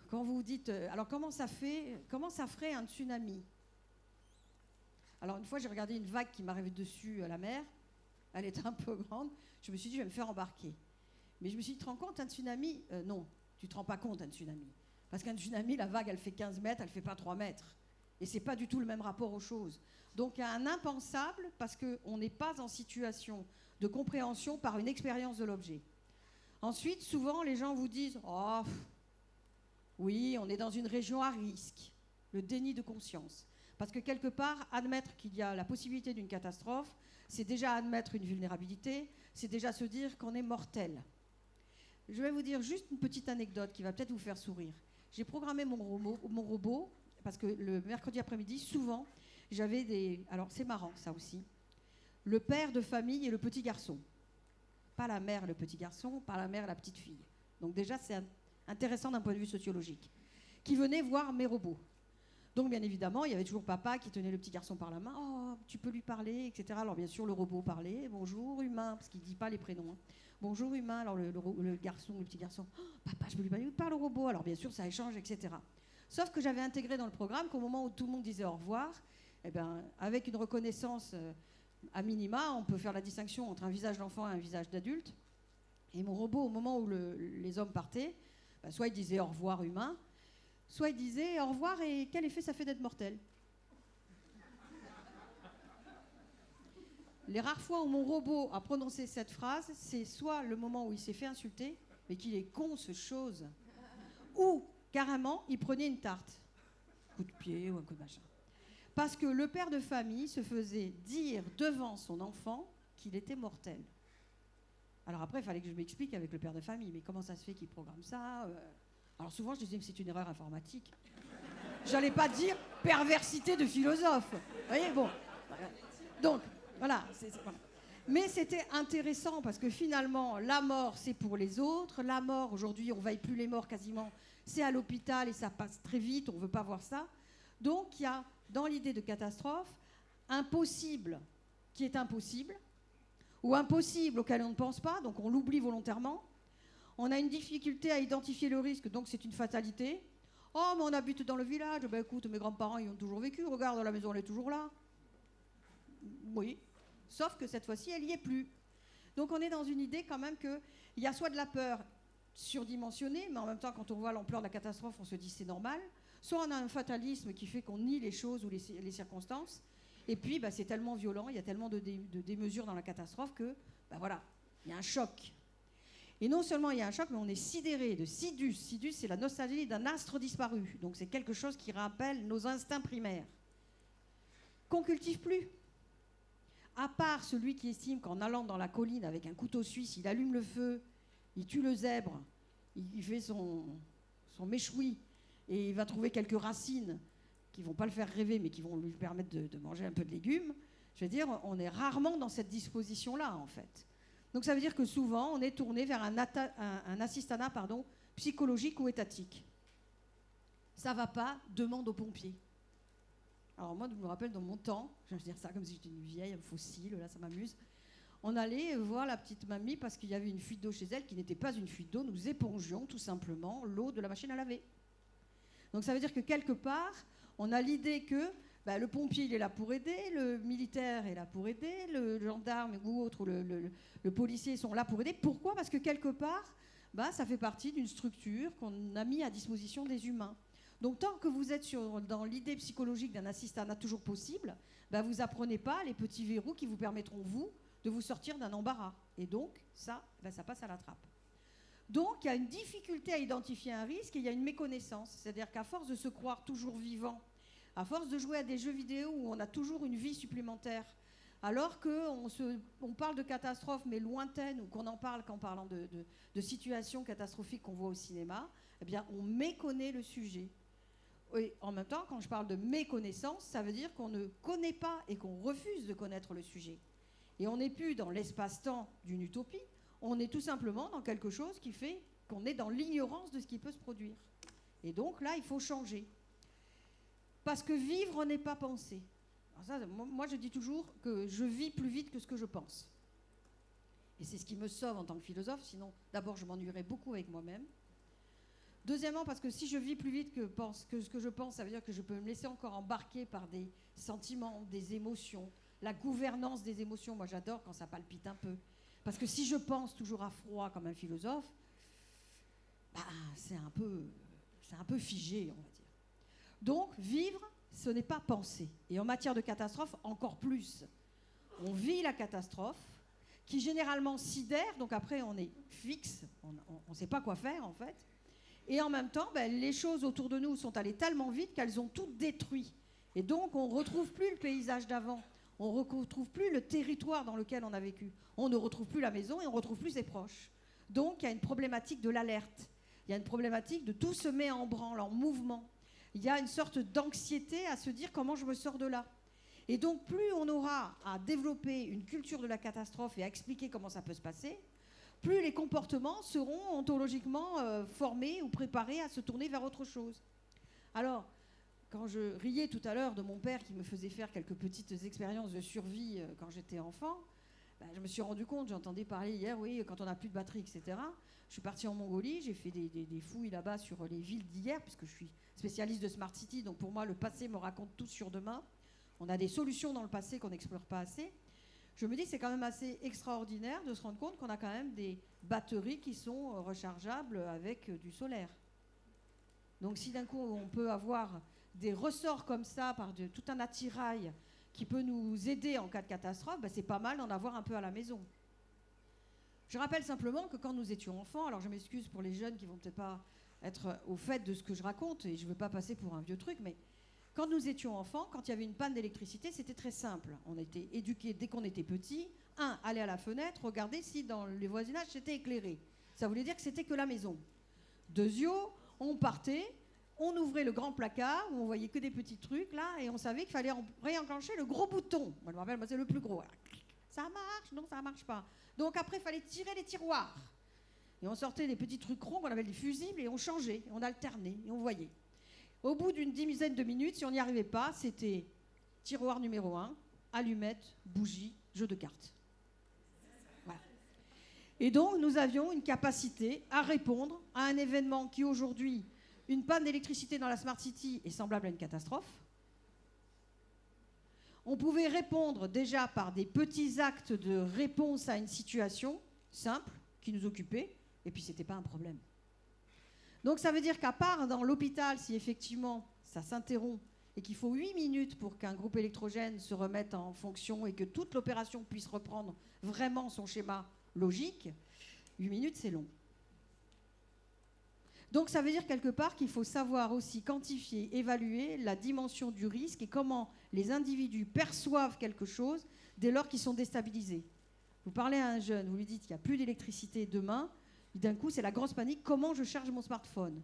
quand vous dites... alors comment ça ferait un tsunami ? Alors une fois, j'ai regardé une vague qui m'arrivait dessus à la mer. Elle était un peu grande. Je me suis dit, je vais me faire embarquer. Mais je me suis dit, tu te rends compte, un tsunami ? Non, tu ne te rends pas compte d'un tsunami. Parce qu'un tsunami, la vague, elle fait 15 mètres, elle ne fait pas 3 mètres. Et ce n'est pas du tout le même rapport aux choses. Donc il y a un impensable parce qu'on n'est pas en situation de compréhension par une expérience de l'objet. Ensuite, souvent, les gens vous disent « Oh, oui, on est dans une région à risque », le déni de conscience. Parce que quelque part, admettre qu'il y a la possibilité d'une catastrophe, c'est déjà admettre une vulnérabilité, c'est déjà se dire qu'on est mortel. Je vais vous dire juste une petite anecdote qui va peut-être vous faire sourire. J'ai programmé mon robot parce que le mercredi après-midi, souvent, j'avais des... Alors, c'est marrant, ça aussi. Le père de famille et le petit garçon. Pas la mère et le petit garçon, pas la mère et la petite fille. Donc déjà, c'est intéressant d'un point de vue sociologique. Qui venaient voir mes robots. Donc, bien évidemment, il y avait toujours papa qui tenait le petit garçon par la main. « Oh, tu peux lui parler, etc. » Alors, bien sûr, le robot parlait. « Bonjour, humain. » Parce qu'il ne dit pas les prénoms. Hein. « Bonjour, humain. » Alors, le garçon, le petit garçon. « Oh, papa, je peux lui parler. » « Parle au robot. » Alors, bien sûr, ça échange, etc. Sauf que j'avais intégré dans le programme qu'au moment où tout le monde disait au revoir, eh ben, avec une reconnaissance à minima, on peut faire la distinction entre un visage d'enfant et un visage d'adulte. Et mon robot, au moment où les hommes partaient, ben, soit il disait au revoir humain, soit il disait au revoir et quel effet ça fait d'être mortel. Les rares fois où mon robot a prononcé cette phrase, c'est soit le moment où il s'est fait insulter, mais qu'il est con ce chose, ou carrément il prenait une tarte, un coup de pied ou un coup de machin. Parce que le père de famille se faisait dire devant son enfant qu'il était mortel. Alors après, il fallait que je m'explique avec le père de famille, mais comment ça se fait qu'il programme ça Alors souvent, je disais que c'est une erreur informatique. J'allais pas dire perversité de philosophe. Vous voyez, bon. Donc, voilà. Voilà. Mais c'était intéressant parce que finalement, la mort, c'est pour les autres. La mort, aujourd'hui, on ne veille plus les morts quasiment. C'est à l'hôpital et ça passe très vite, on ne veut pas voir ça. Donc, il y a, dans l'idée de catastrophe, un possible qui est impossible, ou impossible auquel on ne pense pas, donc on l'oublie volontairement. On a une difficulté à identifier le risque, donc c'est une fatalité. Oh, mais on habite dans le village, ben écoute, mes grands-parents, ils ont toujours vécu, regarde, la maison, elle est toujours là. Oui, sauf que cette fois-ci, elle n'y est plus. Donc on est dans une idée quand même qu'il y a soit de la peur surdimensionnée, mais en même temps, quand on voit l'ampleur de la catastrophe, on se dit c'est normal. Soit on a un fatalisme qui fait qu'on nie les choses ou les circonstances. Et puis, bah, c'est tellement violent, il y a tellement de démesures dans la catastrophe que, bah, voilà, il y a un choc. Et non seulement il y a un choc, mais on est sidéré de Sidus. Sidus, c'est la nostalgie d'un astre disparu. Donc c'est quelque chose qui rappelle nos instincts primaires. Qu'on ne cultive plus. À part celui qui estime qu'en allant dans la colline avec un couteau suisse, il allume le feu, il tue le zèbre, il fait son méchoui, et il va trouver quelques racines qui ne vont pas le faire rêver, mais qui vont lui permettre de manger un peu de légumes. Je veux dire, on est rarement dans cette disposition-là, en fait. Donc ça veut dire que souvent, on est tourné vers un assistanat psychologique ou étatique. Ça ne va pas, demande aux pompiers. Alors moi, je me rappelle dans mon temps, je vais dire ça comme si j'étais une vieille, un fossile, là ça m'amuse. On allait voir la petite mamie parce qu'il y avait une fuite d'eau chez elle qui n'était pas une fuite d'eau. Nous épongions tout simplement l'eau de la machine à laver. Donc ça veut dire que quelque part, on a l'idée que le pompier il est là pour aider, le militaire est là pour aider, le gendarme ou autre, ou le policier sont là pour aider. Pourquoi ? Parce que quelque part, ça fait partie d'une structure qu'on a mis à disposition des humains. Donc tant que vous êtes dans l'idée psychologique d'un assistanat toujours possible, vous n'apprenez pas les petits verrous qui vous permettront, vous, de vous sortir d'un embarras. Et donc, ça passe à la trappe. Donc, il y a une difficulté à identifier un risque et il y a une méconnaissance. C'est-à-dire qu'à force de se croire toujours vivant, à force de jouer à des jeux vidéo où on a toujours une vie supplémentaire, alors qu'on parle de catastrophes mais lointaines ou qu'on en parle qu'en parlant de situations catastrophiques qu'on voit au cinéma, eh bien, on méconnaît le sujet. Et en même temps, quand je parle de méconnaissance, ça veut dire qu'on ne connaît pas et qu'on refuse de connaître le sujet. Et on n'est plus dans l'espace-temps d'une utopie, on est tout simplement dans quelque chose qui fait qu'on est dans l'ignorance de ce qui peut se produire. Et donc là, il faut changer. Parce que vivre n'est pas penser. Alors ça, moi, je dis toujours que je vis plus vite que ce que je pense. Et c'est ce qui me sauve en tant que philosophe, sinon, d'abord, je m'ennuierais beaucoup avec moi-même. Deuxièmement, parce que si je vis plus vite que ce que je pense, ça veut dire que je peux me laisser encore embarquer par des sentiments, des émotions, la gouvernance des émotions. Moi, j'adore quand ça palpite un peu. Parce que si je pense toujours à froid comme un philosophe, c'est un peu... c'est un peu figé, on va dire. Donc, vivre, ce n'est pas penser. Et en matière de catastrophe, encore plus. On vit la catastrophe, qui généralement sidère, donc après on est fixe, on ne sait pas quoi faire en fait. Et en même temps, les choses autour de nous sont allées tellement vite qu'elles ont tout détruit. Et donc on ne retrouve plus le paysage d'avant, on ne retrouve plus le territoire dans lequel on a vécu, on ne retrouve plus la maison et on ne retrouve plus ses proches. Donc il y a une problématique de l'alerte, il y a une problématique de tout se met en branle, en mouvement. Il y a une sorte d'anxiété à se dire comment je me sors de là. Et donc, plus on aura à développer une culture de la catastrophe et à expliquer comment ça peut se passer, plus les comportements seront ontologiquement formés ou préparés à se tourner vers autre chose. Alors, quand je riais tout à l'heure de mon père qui me faisait faire quelques petites expériences de survie quand j'étais enfant, je me suis rendu compte, j'entendais parler hier, oui, quand on n'a plus de batterie, etc. Je suis partie en Mongolie, j'ai fait des fouilles là-bas sur les villes d'hier, puisque je suis spécialiste de Smart City, donc pour moi, le passé me raconte tout sur demain. On a des solutions dans le passé qu'on n'explore pas assez. Je me dis que c'est quand même assez extraordinaire de se rendre compte qu'on a quand même des batteries qui sont rechargeables avec du solaire. Donc si d'un coup on peut avoir des ressorts comme ça par tout un attirail qui peut nous aider en cas de catastrophe, c'est pas mal d'en avoir un peu à la maison. Je rappelle simplement que quand nous étions enfants, alors je m'excuse pour les jeunes qui vont peut-être pas être au fait de ce que je raconte, et je ne veux pas passer pour un vieux truc, mais quand nous étions enfants, quand il y avait une panne d'électricité, c'était très simple. On était éduqués dès qu'on était petit. Aller à la fenêtre, regarder si dans les voisinages c'était éclairé. Ça voulait dire que c'était que la maison. Deuxièmement, on partait, on ouvrait le grand placard où on voyait que des petits trucs là, et on savait qu'il fallait réenclencher le gros bouton. Moi, je me rappelle, c'est le plus gros. Ça marche? Non, ça ne marche pas. Donc après, il fallait tirer les tiroirs. Et on sortait des petits trucs ronds qu'on appelle des fusibles et on changeait, et on alternait, et on voyait. Au bout d'une dizaine de minutes, si on n'y arrivait pas, c'était tiroir numéro 1, allumette, bougie, jeu de cartes. Voilà. Et donc, nous avions une capacité à répondre à un événement qui, aujourd'hui, une panne d'électricité dans la Smart City est semblable à une catastrophe. On pouvait répondre déjà par des petits actes de réponse à une situation simple qui nous occupait, et puis ce n'était pas un problème. Donc ça veut dire qu'à part dans l'hôpital, si effectivement ça s'interrompt et qu'il faut 8 minutes pour qu'un groupe électrogène se remette en fonction et que toute l'opération puisse reprendre vraiment son schéma logique, 8 minutes c'est long. Donc ça veut dire quelque part qu'il faut savoir aussi quantifier, évaluer la dimension du risque et comment les individus perçoivent quelque chose dès lors qu'ils sont déstabilisés. Vous parlez à un jeune, vous lui dites qu'il n'y a plus d'électricité demain, d'un coup, c'est la grosse panique. Comment je charge mon smartphone?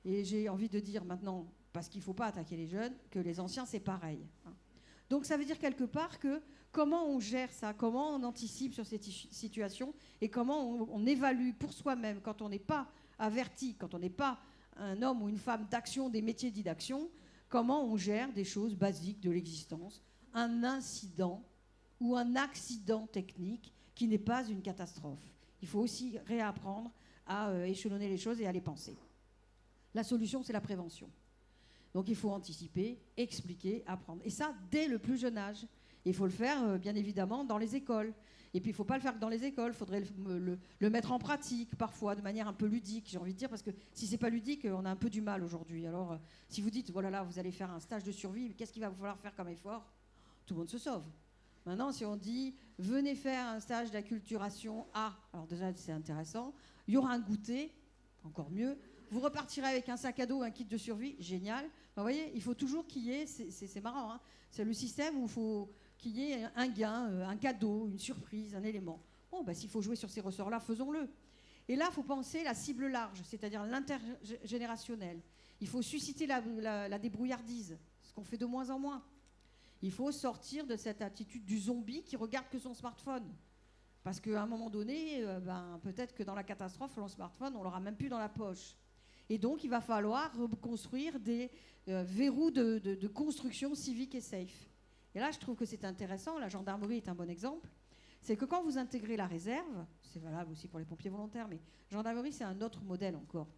Et j'ai envie de dire maintenant, parce qu'il ne faut pas attaquer les jeunes, que les anciens, c'est pareil. Donc ça veut dire quelque part que comment on gère ça, comment on anticipe sur cette situation et comment on évalue pour soi-même quand on n'est pas averti, quand on n'est pas un homme ou une femme d'action, des métiers dits d'action, comment on gère des choses basiques de l'existence, un incident ou un accident technique qui n'est pas une catastrophe. Il faut aussi réapprendre à échelonner les choses et à les penser. La solution, c'est la prévention. Donc il faut anticiper, expliquer, apprendre. Et ça, dès le plus jeune âge. Il faut le faire, bien évidemment, dans les écoles. Et puis il ne faut pas le faire que dans les écoles, il faudrait le mettre en pratique, parfois, de manière un peu ludique, j'ai envie de dire, parce que si ce n'est pas ludique, on a un peu du mal aujourd'hui. Alors, si vous dites, voilà, là, vous allez faire un stage de survie, qu'est-ce qu'il va vous falloir faire comme effort? Tout le monde se sauve. Maintenant, si on dit, venez faire un stage d'acculturation à, alors déjà c'est intéressant, il y aura un goûter, encore mieux, vous repartirez avec un sac à dos, un kit de survie, génial. Vous voyez, il faut toujours qu'il y ait, c'est marrant, hein, c'est le système où il faut qu'il y ait un gain, un cadeau, une surprise, un élément. Bon, s'il faut jouer sur ces ressorts-là, faisons-le. Et là, il faut penser la cible large, c'est-à-dire l'intergénérationnel. Il faut susciter la débrouillardise, ce qu'on fait de moins en moins. Il faut sortir de cette attitude du zombie qui regarde que son smartphone. Parce qu'à un moment donné, peut-être que dans la catastrophe, le smartphone, on ne l'aura même plus dans la poche. Et donc, il va falloir reconstruire des verrous de construction civique et safe. Et là, je trouve que c'est intéressant, la gendarmerie est un bon exemple, c'est que quand vous intégrez la réserve, c'est valable aussi pour les pompiers volontaires, mais gendarmerie, c'est un autre modèle encore,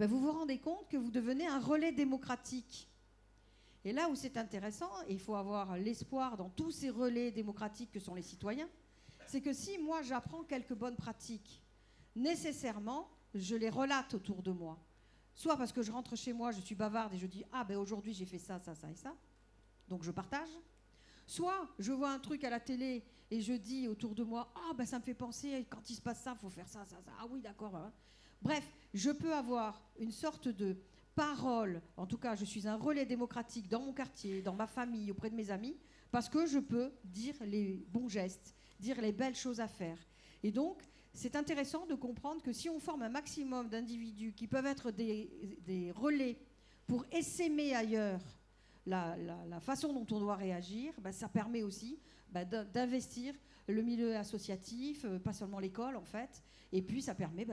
vous vous rendez compte que vous devenez un relais démocratique. Et là où c'est intéressant, et il faut avoir l'espoir dans tous ces relais démocratiques que sont les citoyens, c'est que si moi j'apprends quelques bonnes pratiques, nécessairement, je les relate autour de moi. soit parce que je rentre chez moi, je suis bavarde et je dis « Ah, ben aujourd'hui, j'ai fait ça, ça, ça et ça », donc je partage. Soit je vois un truc à la télé et je dis autour de moi « Ah, ben ça me fait penser, quand il se passe ça, il faut faire ça, ça, ça. Ah oui, d'accord. Hein. » Bref, je peux avoir une sorte de parole, en tout cas, je suis un relais démocratique dans mon quartier, dans ma famille, auprès de mes amis, parce que je peux dire les bons gestes, dire les belles choses à faire. Et donc, c'est intéressant de comprendre que si on forme un maximum d'individus qui peuvent être des relais pour essaimer ailleurs la façon dont on doit réagir, ben, ça permet aussi d'investir le milieu associatif, pas seulement l'école en fait, et puis ça permet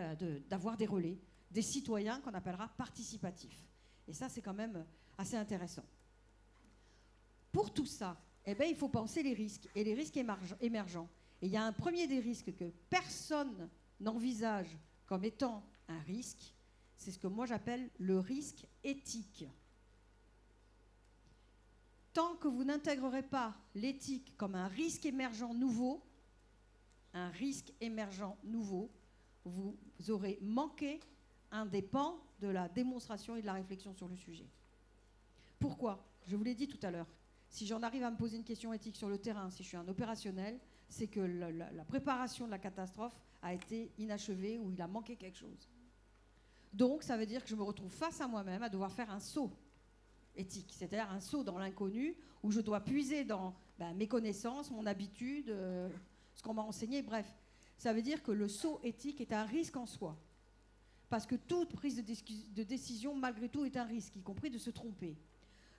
d'avoir des relais, des citoyens qu'on appellera participatifs. Et ça, c'est quand même assez intéressant. Pour tout ça, eh ben, il faut penser les risques, et les risques émergents. Et il y a un premier des risques que personne n'envisage comme étant un risque, c'est ce que moi j'appelle le risque éthique. Tant que vous n'intégrerez pas l'éthique comme un risque émergent nouveau, vous aurez manqué un des pans de la démonstration et de la réflexion sur le sujet. Pourquoi ? Je vous l'ai dit tout à l'heure. Si j'en arrive à me poser une question éthique sur le terrain, si je suis un opérationnel, c'est que la préparation de la catastrophe a été inachevée ou il a manqué quelque chose. Donc, ça veut dire que je me retrouve face à moi-même à devoir faire un saut éthique, c'est-à-dire un saut dans l'inconnu où je dois puiser dans mes connaissances, mon habitude, ce qu'on m'a enseigné, bref. Ça veut dire que le saut éthique est un risque en soi. Parce que toute prise de décision, malgré tout, est un risque, y compris de se tromper.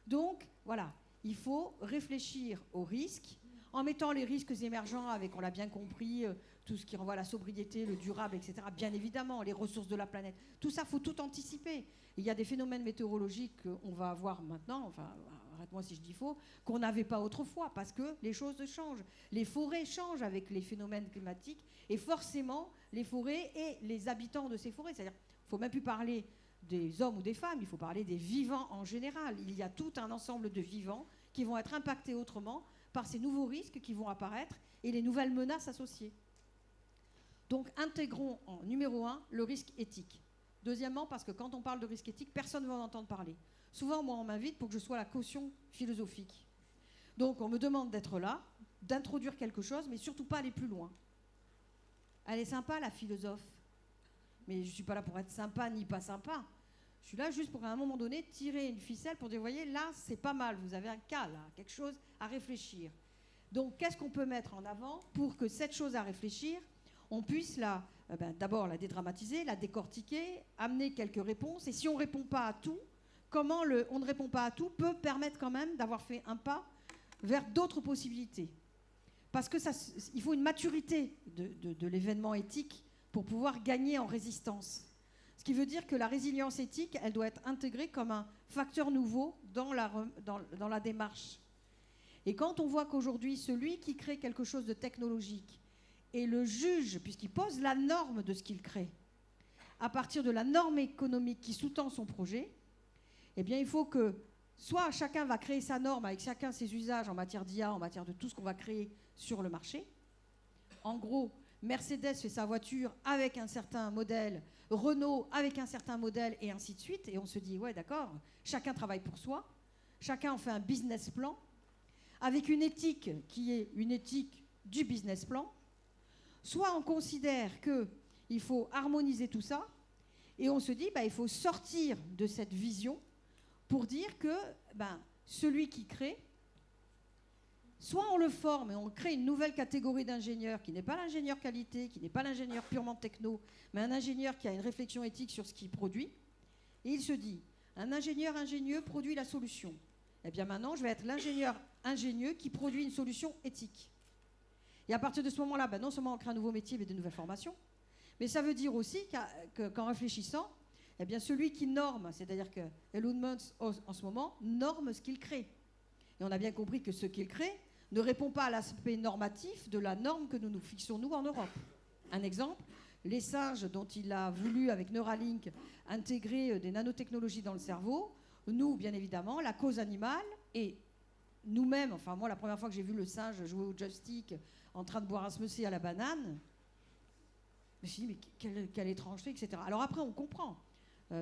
Donc, voilà, il faut réfléchir aux risques, en mettant les risques émergents avec, on l'a bien compris, tout ce qui renvoie à la sobriété, le durable, etc. Bien évidemment, les ressources de la planète. Tout ça, il faut tout anticiper. Il y a des phénomènes météorologiques qu'on va avoir maintenant, enfin, arrête-moi si je dis faux, qu'on n'avait pas autrefois, parce que les choses changent. Les forêts changent avec les phénomènes climatiques, et forcément, les forêts et les habitants de ces forêts. C'est-à-dire, il ne faut même plus parler des hommes ou des femmes, il faut parler des vivants en général. Il y a tout un ensemble de vivants qui vont être impactés autrement par ces nouveaux risques qui vont apparaître et les nouvelles menaces associées. Donc, intégrons en numéro 1 le risque éthique. Deuxièmement, parce que quand on parle de risque éthique, personne ne va en entendre parler. Souvent, moi, on m'invite pour que je sois la caution philosophique. Donc, on me demande d'être là, d'introduire quelque chose, mais surtout pas aller plus loin. Elle est sympa, la philosophe. Mais je ne suis pas là pour être sympa ni pas sympa. Je suis là juste pour, à un moment donné, tirer une ficelle pour dire, vous voyez, là, c'est pas mal, vous avez un cas, là, quelque chose à réfléchir. Donc, qu'est-ce qu'on peut mettre en avant pour que cette chose à réfléchir, on puisse d'abord la dédramatiser, la décortiquer, amener quelques réponses. Et si on ne répond pas à tout, comment on ne répond pas à tout peut permettre quand même d'avoir fait un pas vers d'autres possibilités. Parce que il faut une maturité de l'événement éthique pour pouvoir gagner en résistance. Ce qui veut dire que la résilience éthique, elle doit être intégrée comme un facteur nouveau dans la démarche. Et quand on voit qu'aujourd'hui, celui qui crée quelque chose de technologique est le juge, puisqu'il pose la norme de ce qu'il crée, à partir de la norme économique qui sous-tend son projet, eh bien, il faut que soit chacun va créer sa norme avec chacun ses usages en matière d'IA, en matière de tout ce qu'on va créer sur le marché. En gros, Mercedes fait sa voiture avec un certain modèle, Renault avec un certain modèle, et ainsi de suite. Et on se dit, ouais, d'accord, chacun travaille pour soi, chacun en fait un business plan, avec une éthique qui est une éthique du business plan. Soit on considère qu'il faut harmoniser tout ça, et on se dit, il faut sortir de cette vision pour dire que celui qui crée, soit on le forme et on crée une nouvelle catégorie d'ingénieurs qui n'est pas l'ingénieur qualité, qui n'est pas l'ingénieur purement techno, mais un ingénieur qui a une réflexion éthique sur ce qu'il produit. Et il se dit, un ingénieur ingénieux produit la solution. Eh bien maintenant, je vais être l'ingénieur ingénieux qui produit une solution éthique. Et à partir de ce moment-là, non seulement on crée un nouveau métier et de nouvelles formations, mais ça veut dire aussi qu'en réfléchissant, eh bien celui qui norme, c'est-à-dire que Elon Musk en ce moment norme ce qu'il crée. Et on a bien compris que ce qu'il crée ne répond pas à l'aspect normatif de la norme que nous nous fixons, nous, en Europe. Un exemple, les singes dont il a voulu, avec Neuralink, intégrer des nanotechnologies dans le cerveau, nous, bien évidemment, la cause animale, et nous-mêmes, enfin moi, la première fois que j'ai vu le singe jouer au joystick en train de boire un smoothie à la banane, je me suis dit, mais quelle étrangeté, etc. Alors après, on comprend.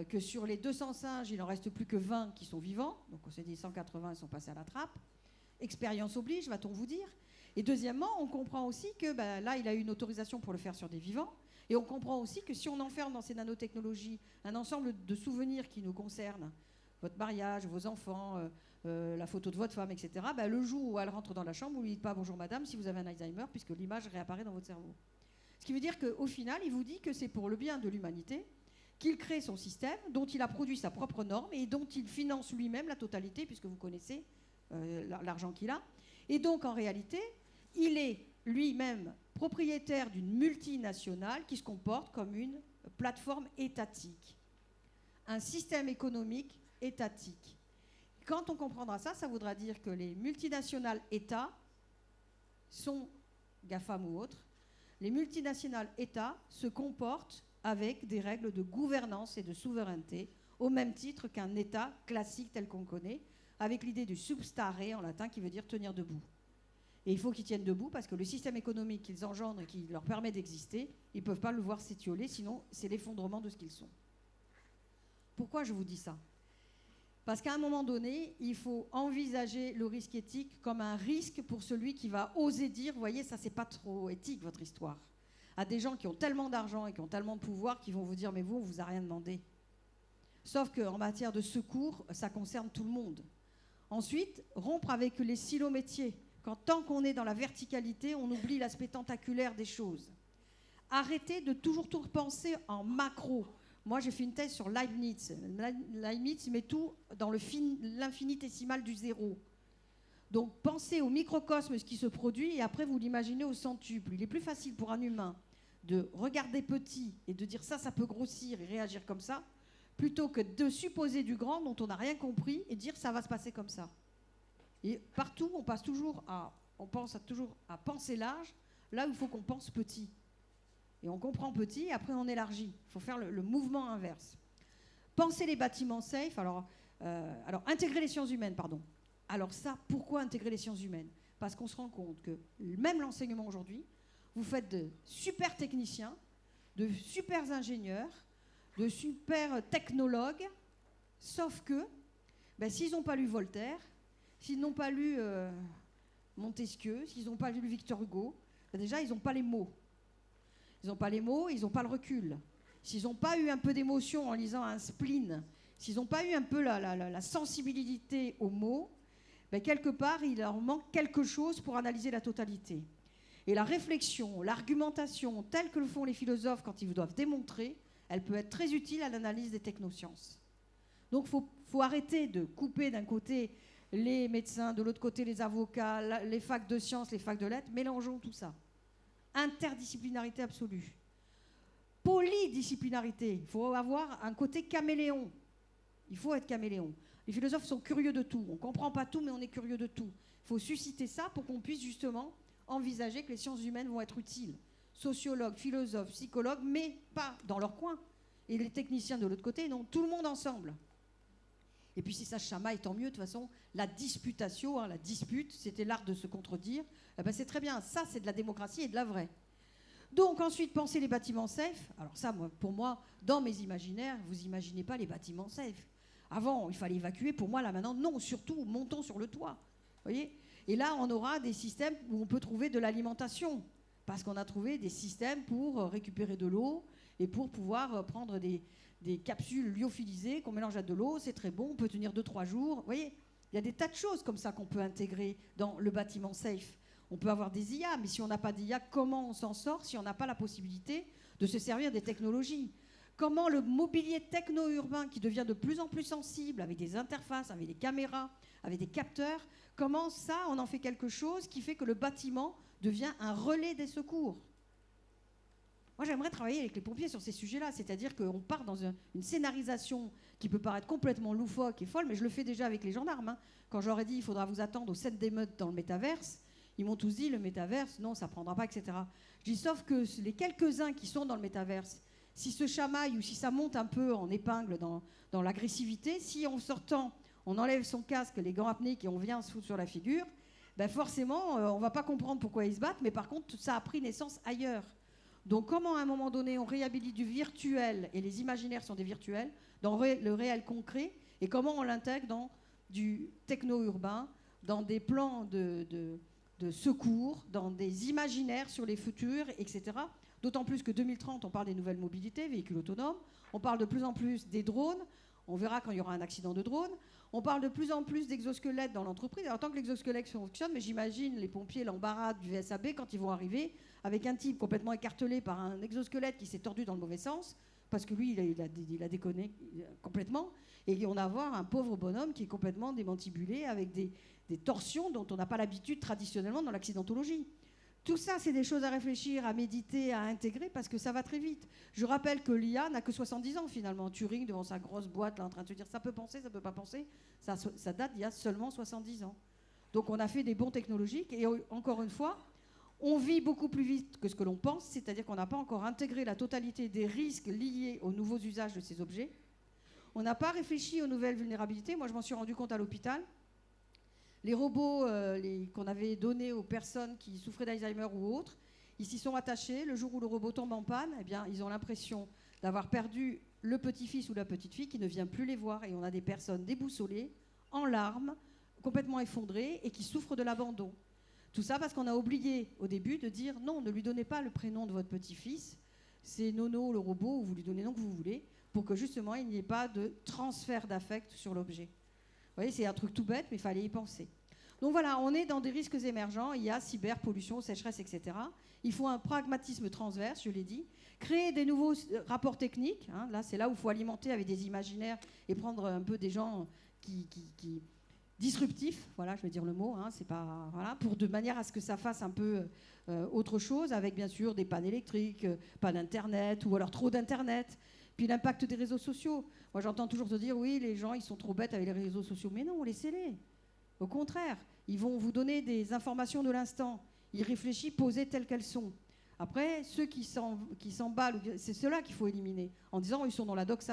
que sur les 200 singes, il n'en reste plus que 20 qui sont vivants. Donc on s'est dit 180, ils sont passés à la trappe. Expérience oblige, va-t-on vous dire. Et deuxièmement, on comprend aussi que là, il a eu une autorisation pour le faire sur des vivants. Et on comprend aussi que si on enferme dans ces nanotechnologies un ensemble de souvenirs qui nous concernent, votre mariage, vos enfants, la photo de votre femme, etc., le jour où elle rentre dans la chambre, vous ne lui dites pas « Bonjour madame » si vous avez un Alzheimer, puisque l'image réapparaît dans votre cerveau. Ce qui veut dire qu'au final, il vous dit que c'est pour le bien de l'humanité qu'il crée son système, dont il a produit sa propre norme et dont il finance lui-même la totalité, puisque vous connaissez l'argent qu'il a. Et donc, en réalité, il est lui-même propriétaire d'une multinationale qui se comporte comme une plateforme étatique, un système économique étatique. Quand on comprendra ça, ça voudra dire que les multinationales États sont, GAFAM ou autres, les multinationales États se comportent avec des règles de gouvernance et de souveraineté, au même titre qu'un État classique tel qu'on connaît, avec l'idée du substare en latin qui veut dire tenir debout. Et il faut qu'ils tiennent debout parce que le système économique qu'ils engendrent et qui leur permet d'exister, ils ne peuvent pas le voir s'étioler, sinon c'est l'effondrement de ce qu'ils sont. Pourquoi je vous dis ça ? Parce qu'à un moment donné, il faut envisager le risque éthique comme un risque pour celui qui va oser dire « Voyez, ça, c'est pas trop éthique, votre histoire ». À des gens qui ont tellement d'argent et qui ont tellement de pouvoir qui vont vous dire « Mais vous, on vous a rien demandé ». Sauf qu'en matière de secours, ça concerne tout le monde. Ensuite, rompre avec les silos métiers. Tant qu'on est dans la verticalité, on oublie l'aspect tentaculaire des choses. Arrêtez de toujours tout repenser en macro. Moi, j'ai fait une thèse sur Leibniz. Leibniz met tout dans l'infinitésimal du zéro. Donc, pensez au microcosme, ce qui se produit, et après, vous l'imaginez au centuple. Il est plus facile pour un humain de regarder petit et de dire ça peut grossir et réagir comme ça, plutôt que de supposer du grand dont on n'a rien compris et dire ça va se passer comme ça. Et partout, on pense toujours à penser large, là où il faut qu'on pense petit. Et on comprend petit, et après on élargit. Il faut faire le mouvement inverse. Penser les bâtiments safe, alors intégrer les sciences humaines, pardon. Alors ça, pourquoi intégrer les sciences humaines ? Parce qu'on se rend compte que même l'enseignement aujourd'hui, vous faites de super techniciens, de super ingénieurs, de super technologues, sauf que s'ils n'ont pas lu Voltaire, s'ils n'ont pas lu Montesquieu, s'ils n'ont pas lu Victor Hugo, déjà, ils n'ont pas les mots. Ils n'ont pas les mots, ils n'ont pas le recul. S'ils n'ont pas eu un peu d'émotion en lisant un spleen, s'ils n'ont pas eu un peu la sensibilité aux mots, quelque part, il leur manque quelque chose pour analyser la totalité. Et la réflexion, l'argumentation, telle que le font les philosophes quand ils doivent démontrer, elle peut être très utile à l'analyse des technosciences. Donc, il faut arrêter de couper d'un côté les médecins, de l'autre côté les avocats, les facs de sciences, les facs de lettres. Mélangeons tout ça. Interdisciplinarité absolue. Polydisciplinarité. Il faut avoir un côté caméléon. Il faut être caméléon. Les philosophes sont curieux de tout. On ne comprend pas tout, mais on est curieux de tout. Il faut susciter ça pour qu'on puisse justement envisager que les sciences humaines vont être utiles. Sociologues, philosophes, psychologues, mais pas dans leur coin. Et les techniciens de l'autre côté, non, tout le monde ensemble. Et puis si ça chamaille, tant mieux. De toute façon, la disputatio, la dispute, c'était l'art de se contredire. C'est très bien. Ça, c'est de la démocratie et de la vraie. Donc ensuite, penser les bâtiments safe. Alors ça, pour moi, dans mes imaginaires, vous imaginez pas les bâtiments safe. Avant, il fallait évacuer. Pour moi, là maintenant, non. Surtout, montons sur le toit. Voyez ? Et là, on aura des systèmes où on peut trouver de l'alimentation. Parce qu'on a trouvé des systèmes pour récupérer de l'eau et pour pouvoir prendre des capsules lyophilisées qu'on mélange à de l'eau. C'est très bon, on peut tenir 2-3 jours. Vous voyez ? Il y a des tas de choses comme ça qu'on peut intégrer dans le bâtiment safe. On peut avoir des IA, mais si on n'a pas d'IA, comment on s'en sort si on n'a pas la possibilité de se servir des technologies ? Comment le mobilier techno-urbain qui devient de plus en plus sensible, avec des interfaces, avec des caméras, avec des capteurs, comment ça, on en fait quelque chose qui fait que le bâtiment devient un relais des secours ? Moi, j'aimerais travailler avec les pompiers sur ces sujets-là, c'est-à-dire qu'on part dans une scénarisation qui peut paraître complètement loufoque et folle, mais je le fais déjà avec les gendarmes. Quand j'aurais dit il faudra vous attendre aux 7 d'émeutes dans le métaverse, ils m'ont tous dit le métaverse, non, ça ne prendra pas, etc. Je dis sauf que les quelques-uns qui sont dans le métaverse, si se chamaillent ou si ça monte un peu en épingle dans l'agressivité, si en sortant, on enlève son casque, les gants apnéiques et on vient se foutre sur la figure, forcément, on ne va pas comprendre pourquoi ils se battent, mais par contre, ça a pris naissance ailleurs. Donc comment à un moment donné on réhabilite du virtuel, et les imaginaires sont des virtuels, dans le réel concret, et comment on l'intègre dans du techno-urbain, dans des plans de secours, dans des imaginaires sur les futurs, etc. D'autant plus que 2030, on parle des nouvelles mobilités, véhicules autonomes, on parle de plus en plus des drones, on verra quand il y aura un accident de drone, on parle de plus en plus d'exosquelettes dans l'entreprise. Alors tant que l'exosquelette fonctionne, mais j'imagine les pompiers, l'embarras du VSAB quand ils vont arriver avec un type complètement écartelé par un exosquelette qui s'est tordu dans le mauvais sens, parce que lui, il a déconné complètement, et on va avoir un pauvre bonhomme qui est complètement démantibulé avec des torsions dont on n'a pas l'habitude traditionnellement dans l'accidentologie. Tout ça, c'est des choses à réfléchir, à méditer, à intégrer, parce que ça va très vite. Je rappelle que l'IA n'a que 70 ans, finalement. Turing, devant sa grosse boîte, là, en train de se dire ça peut penser, ça peut pas penser, ça date d'il y a seulement 70 ans. Donc on a fait des bons technologiques, et encore une fois, on vit beaucoup plus vite que ce que l'on pense, c'est-à-dire qu'on n'a pas encore intégré la totalité des risques liés aux nouveaux usages de ces objets. On n'a pas réfléchi aux nouvelles vulnérabilités. Moi, je m'en suis rendu compte à l'hôpital. Les robots qu'on avait donnés aux personnes qui souffraient d'Alzheimer ou autres, ils s'y sont attachés. Le jour où le robot tombe en panne, eh bien, ils ont l'impression d'avoir perdu le petit-fils ou la petite-fille qui ne vient plus les voir. Et on a des personnes déboussolées, en larmes, complètement effondrées et qui souffrent de l'abandon. Tout ça parce qu'on a oublié au début de dire non, ne lui donnez pas le prénom de votre petit-fils, c'est Nono le robot, ou vous lui donnez le nom que vous voulez, pour que justement il n'y ait pas de transfert d'affect sur l'objet. Vous voyez, c'est un truc tout bête, mais il fallait y penser. Donc voilà, on est dans des risques émergents, il y a cyber, pollution, sécheresse, etc. Il faut un pragmatisme transverse, je l'ai dit, créer des nouveaux rapports techniques, hein, là c'est là où il faut alimenter avec des imaginaires et prendre un peu des gens qui disruptif, voilà, je vais dire le mot, hein, c'est pas, voilà, de manière à ce que ça fasse un peu autre chose, avec bien sûr des pannes électriques, pas d'internet, ou alors trop d'internet, puis l'impact des réseaux sociaux. Moi j'entends toujours te dire, oui, les gens ils sont trop bêtes avec les réseaux sociaux, mais non, laissez-les. Au contraire, ils vont vous donner des informations de l'instant, ils réfléchissent, posées telles qu'elles sont. Après, ceux qui s'emballent, c'est ceux-là qu'il faut éliminer, en disant ils sont dans la doxa.